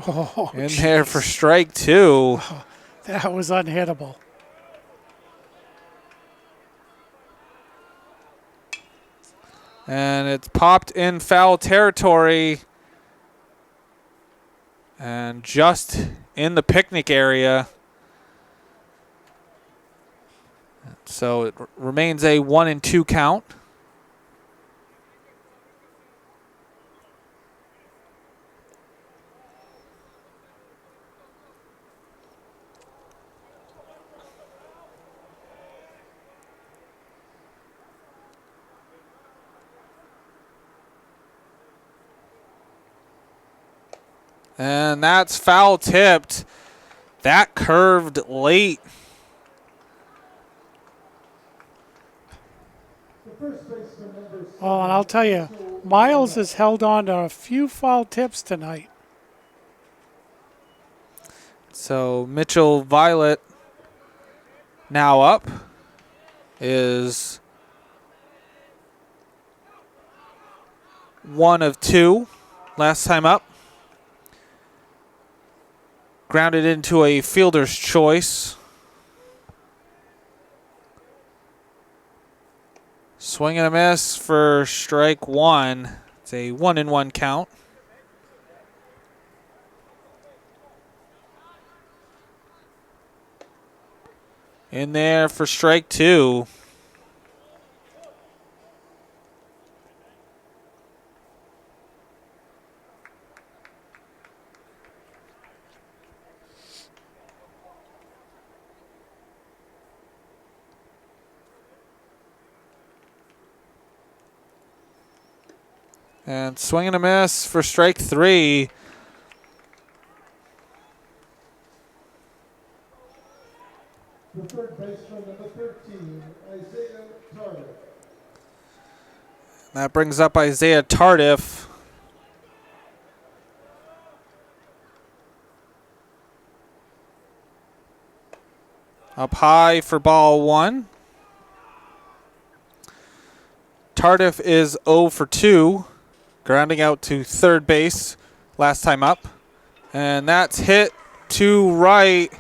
Oh, in there for strike two. Oh, that was unhittable. And it's popped in foul territory and just in the picnic area. So it remains a 1-2 count. And that's foul tipped. That curved late. Oh, and I'll tell you, Miles has held on to a few foul tips tonight. So Mitchell Violet now up is 1 of 2. Last time up. Grounded into a fielder's choice. Swing and a miss for strike 1. It's a 1-1 count. In there for strike 2. And swing and a miss for strike 3. The third baseman, number 13, Isaiah Tardif. That brings up Isaiah Tardif. Up high for ball 1. Tardif is 0 for 2. Grounding out to third base last time up. And that's hit to right.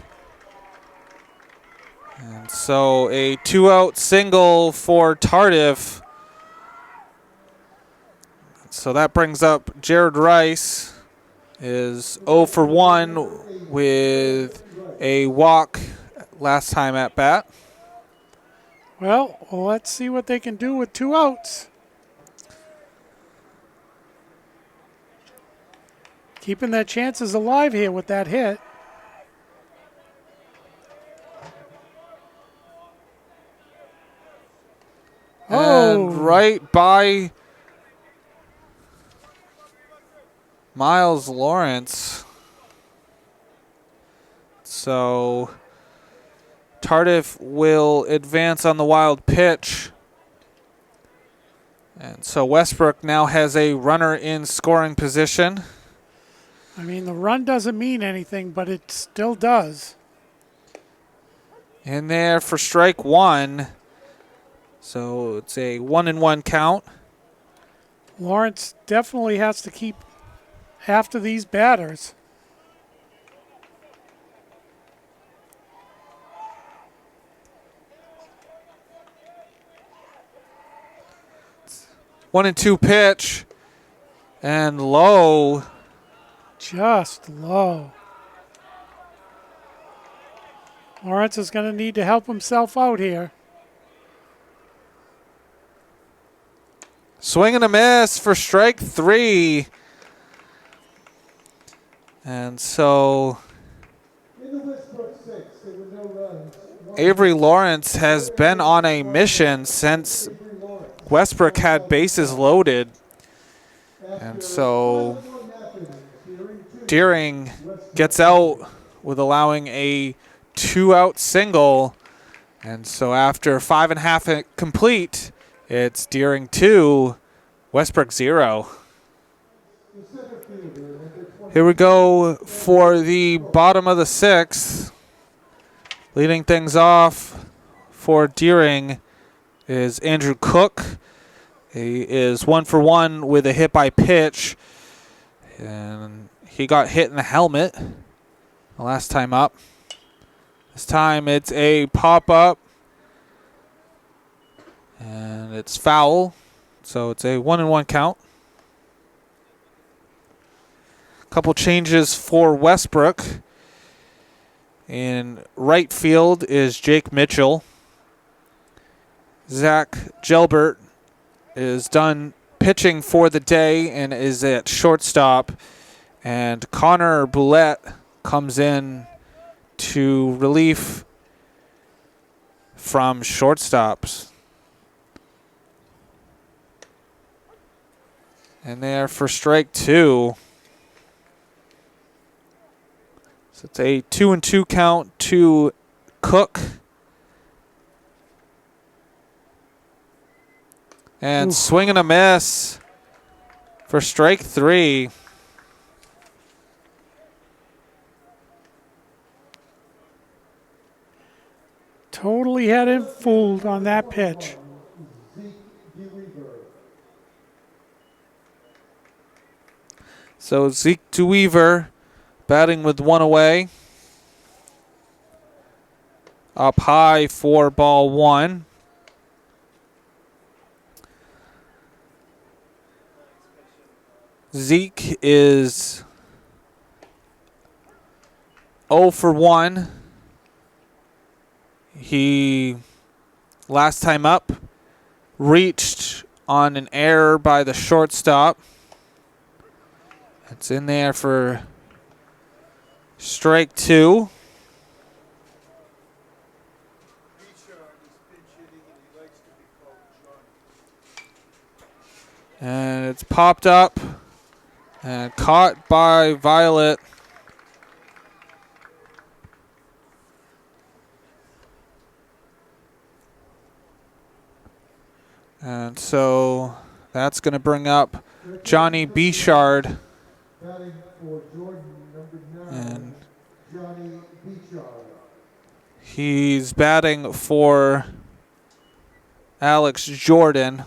And so a 2-out single for Tardif. So that brings up Jared Rice is 0 for 1 with a walk last time at bat. Well, let's see what they can do with 2 outs. Keeping their chances alive here with that hit. And right by Miles Lawrence. So Tardif will advance on the wild pitch. And so Westbrook now has a runner in scoring position. I mean, the run doesn't mean anything, but it still does. In there for strike 1. So it's a 1-1 count. Lawrence definitely has to keep after these batters. One and 2 pitch. And low. Just low. Lawrence is going to need to help himself out here. Swing and a miss for strike 3. And so In the Westbrook 6, there were no runs. Avery Lawrence has been on a mission since Westbrook had bases loaded. And so Deering gets out with allowing a 2-out single. And so after 5.5 complete, it's Deering 2, Westbrook 0. Here we go for the bottom of the 6th. Leading things off for Deering is Andrew Cook. He is 1 for 1 with a hit by pitch. And he got hit in the helmet the last time up. This time it's a pop-up. And it's foul. So it's a 1-1 count. Couple changes for Westbrook. In right field is Jake Mitchell. Zach Gelbert is done pitching for the day and is at shortstop. And Connor Boulette comes in to relief from shortstops. And there for strike 2. So it's a 2-2 count to Cook. And swing and a miss for strike 3. Totally had him fooled on that pitch. So Zeke DeWeaver batting with one away. Up high for ball one. Zeke is 0 for 1. He, last time up, reached on an error by the shortstop. It's in there for strike two. And it's popped up and caught by Violet. And so that's going to bring up Johnny Bichard. Batting for Jordan, number 9, And Johnny Bichard. he's batting for Alex Jordan.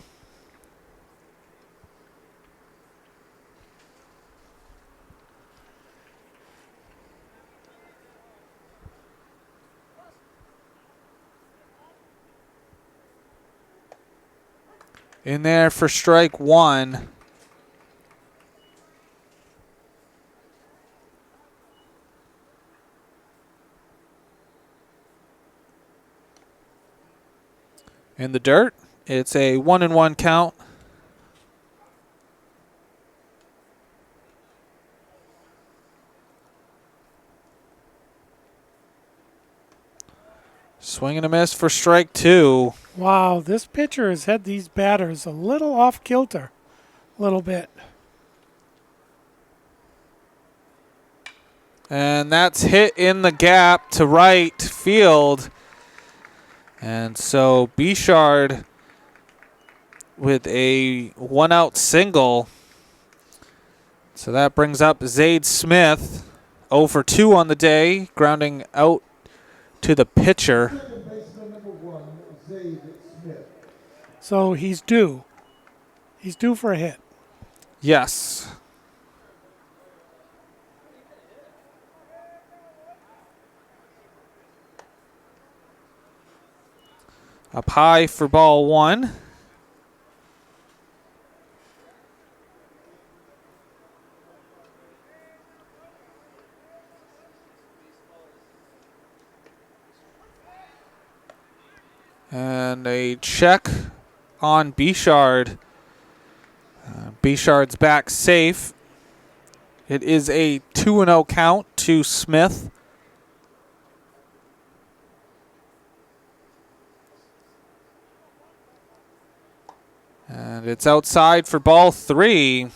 In there for strike one. In the dirt, it's a 1-1 count. Swing and a miss for strike two. Wow, this pitcher has had these batters a little off kilter. A little bit. And that's hit in the gap to right field. And so Bichard with a one-out single. So that brings up Zade Smith, 0 for 2 on the day, grounding out to the pitcher. Second baseman, number 1, Zade Smith. So he's due. He's due for a hit. Yes. Up high for ball one. And a check on Bichard. Bichard's back safe. It is a 2-0 count to Smith. And it's outside for ball three.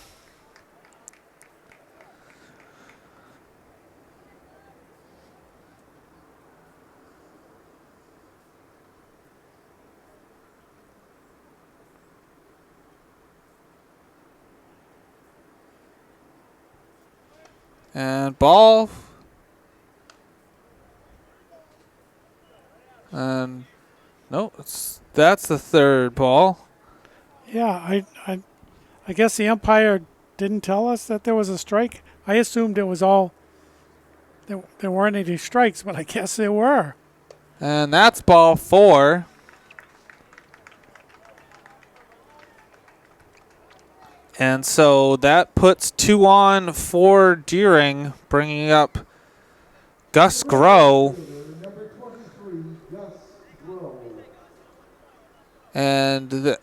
And ball. And no, that's the third ball. Yeah, I guess the umpire didn't tell us that there was a strike. I assumed it was all there weren't any strikes, but I guess there were. And that's ball four. And so that puts 2 on for Deering, bringing up Gus Groh. Number 23, Gus Groh. And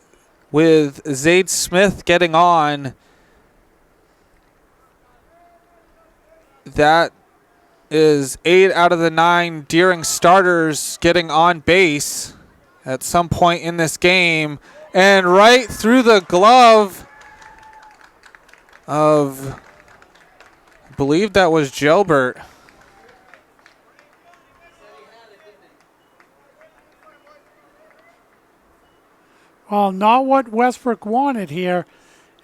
with Zade Smith getting on, that is 8 out of the 9 Deering starters getting on base at some point in this game. And right through the glove of, I believe that was Gilbert. Well, not what Westbrook wanted here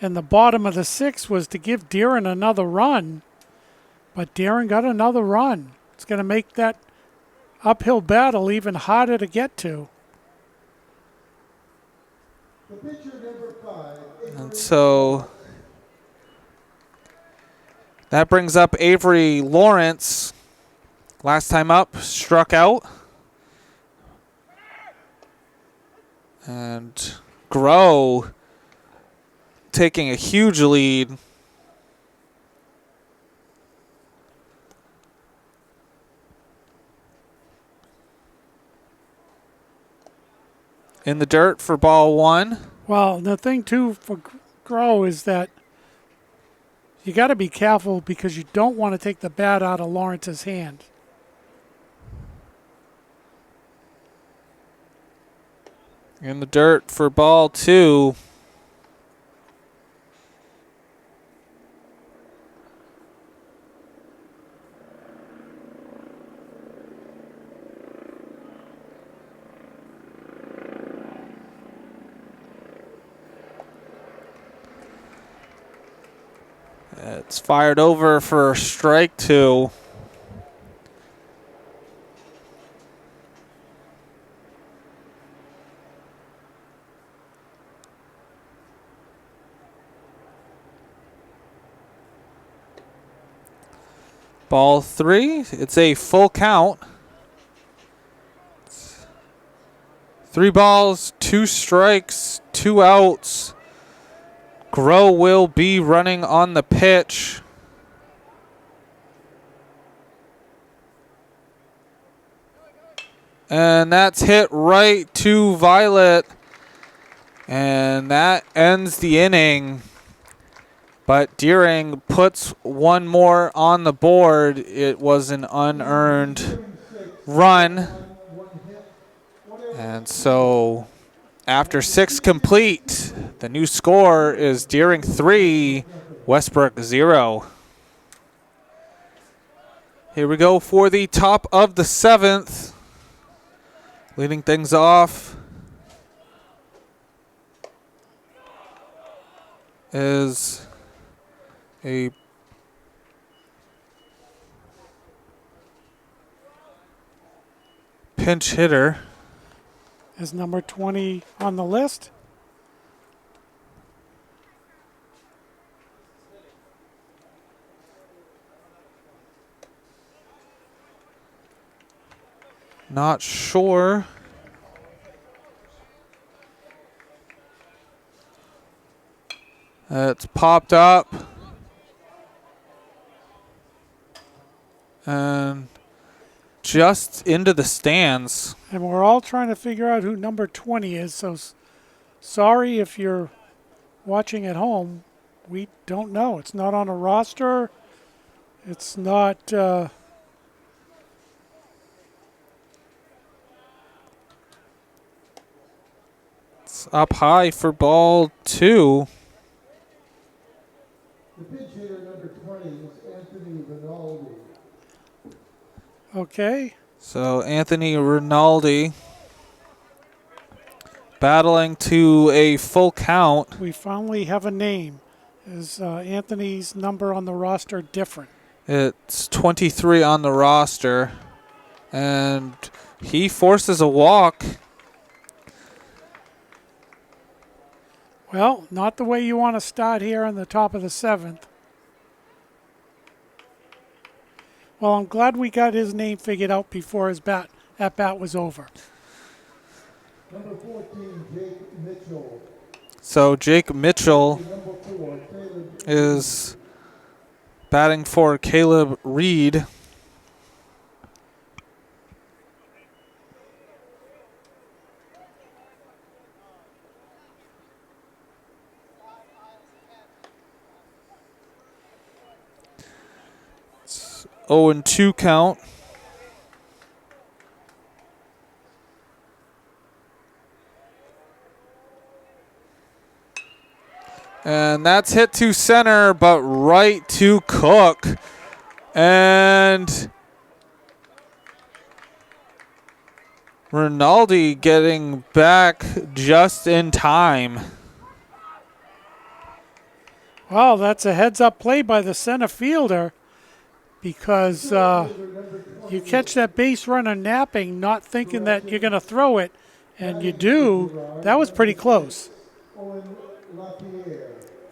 in the bottom of the 6th was to give Deering another run. But Deering got another run. It's going to make that uphill battle, even harder to get to. The pitcher number 5. And so that brings up Avery Lawrence. Last time up, struck out. And Grow taking a huge lead. In the dirt for ball 1. Well, the thing, too, for Grow is that you got to be careful because you don't want to take the bat out of Lawrence's hand. In the dirt for ball 2. It's fired over for strike 2. Ball 3, it's a full count. 3 balls, 2 strikes, 2 outs. Grow will be running on the pitch. And that's hit right to Violet. And that ends the inning. But Deering puts one more on the board. It was an unearned run. And so after 6 complete, the new score is Deering 3, Westbrook 0. Here we go for the top of the 7th. Leading things off is a pinch hitter. Is number 20 on the list? Not sure. It's popped up. And just into the stands. And we're all trying to figure out who number 20 is, so sorry if you're watching at home. We don't know. It's not on a roster. It's not... It's up high for ball 2. The pitch hitter number 20 is Anthony Rinaldi. Okay. So Anthony Rinaldi battling to a full count. We finally have a name. Is Anthony's number on the roster different? It's 23 on the roster. And he forces a walk. Well, not the way you want to start here on the top of the 7th. Well, I'm glad we got his name figured out before his at-bat was over. Number 14, Jake Mitchell. So Jake Mitchell Number 4, Caleb is batting for Caleb Reed. It's 0-2 count. And that's hit to center, but right to Cook. And Rinaldi getting back just in time. Well, that's a heads-up play by the center fielder because you catch that base runner napping, not thinking that you're going to throw it, and you do. That was pretty close.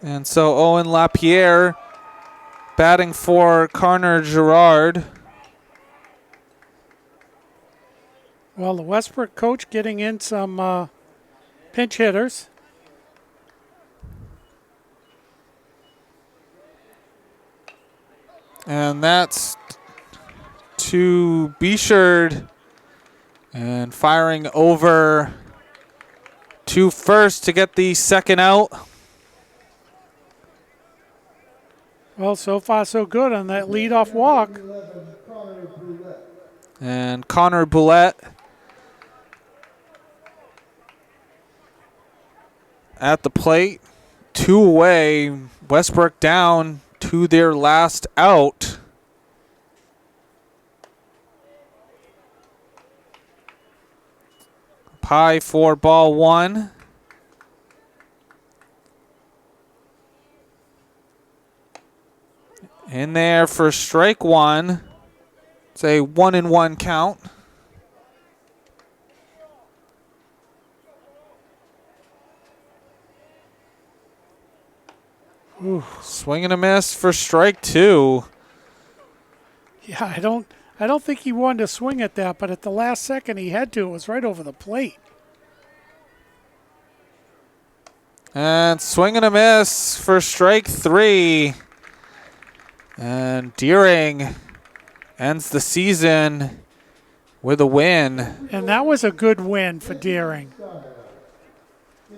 And so Owen LaPierre batting for Connor Girard. Well, the Westbrook coach getting in some pinch hitters. And that's to Beshard, and firing over to first to get the second out. Well, so far so good on that leadoff walk. And Connor Boulette at the plate. 2 away. Westbrook down to their last out. High for ball 1. In there for strike 1. It's a 1-1 count. Ooh. Swing and a miss for strike 2. Yeah, I don't think he wanted to swing at that, but at the last second he had to. It was right over the plate. And swing and a miss for strike 3. And Deering ends the season with a win. And that was a good win for Deering,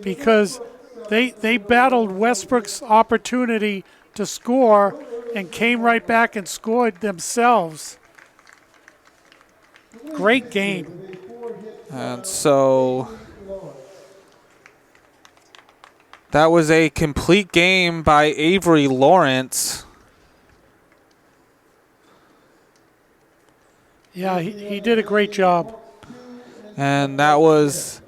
because they battled Westbrook's opportunity to score and came right back and scored themselves. Great game. And so that was a complete game by Avery Lawrence. Yeah, he did a great job. And that was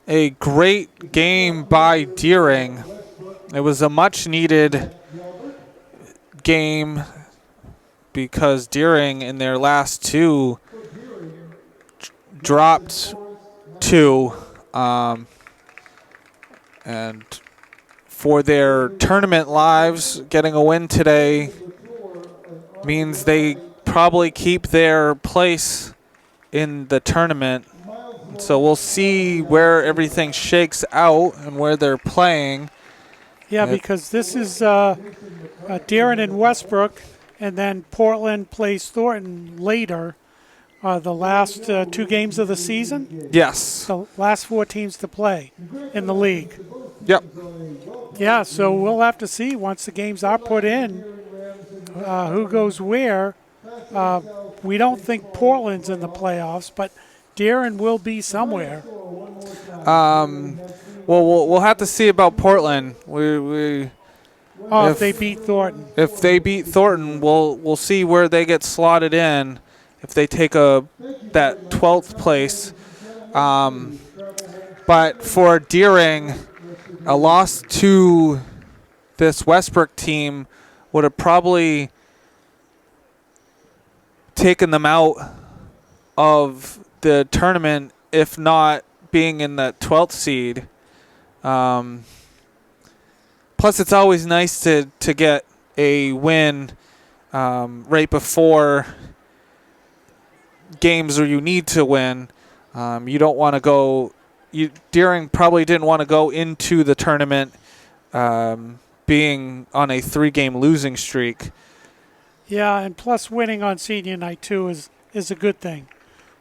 a great game by Deering. It was a much-needed game because Deering in their last 2 dropped 2. And for their tournament lives, getting a win today means they probably keep their place in the tournament. So we'll see where everything shakes out and where they're playing. Yeah, because this is Deering and Westbrook, and then Portland plays Thornton later. The last 2 games of the season? Yes. The last 4 teams to play in the league. Yep. Yeah, so we'll have to see once the games are put in who goes where. We don't think Portland's in the playoffs, but Deering will be somewhere. Well, we'll have to see about Portland. If they beat Thornton. If they beat Thornton, we'll see where they get slotted in. If they take that 12th place. But for Deering, a loss to this Westbrook team would have probably taken them out of the tournament, if not being in that 12th seed. Plus, it's always nice to get a win right before games where you need to win. You don't want to go. Deering probably didn't want to go into the tournament being on a 3-game losing streak. Yeah, and plus winning on senior night too is a good thing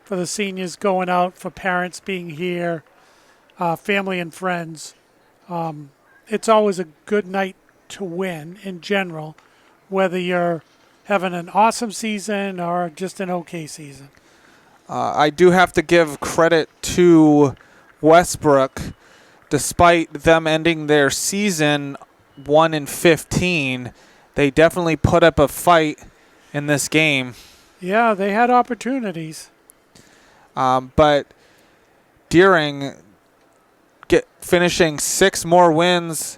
for the seniors going out, for parents being here, family and friends. It's always a good night to win in general, whether you're having an awesome season or just an okay season. I do have to give credit to Westbrook. Despite them ending their season 1-15, they definitely put up a fight in this game. Yeah, they had opportunities. But Deering finishing 6 more wins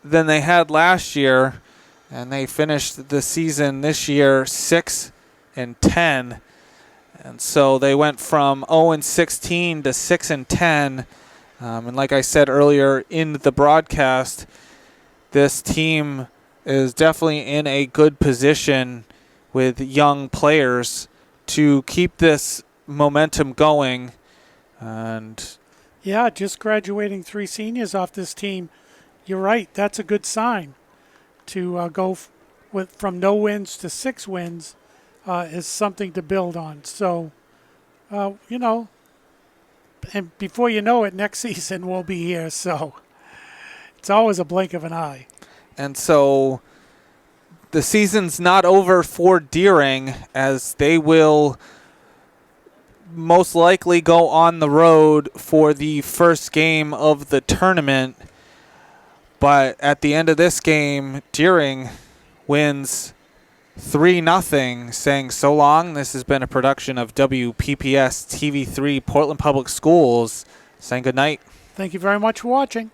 than they had last year, and they finished the season this year 6-10. And so they went from 0-16 to 6-10. And like I said earlier in the broadcast, this team is definitely in a good position with young players to keep this momentum going. And yeah, just graduating 3 seniors off this team. You're right. That's a good sign. To go from no wins to 6 wins is something to build on. So, and before you know it, next season we'll be here. So it's always a blink of an eye. And so the season's not over for Deering, as they will most likely go on the road for the first game of the tournament. But at the end of this game, Deering wins 3-0, saying so long. This has been a production of WPPS TV3 Portland Public Schools, saying good night. Thank you very much for watching.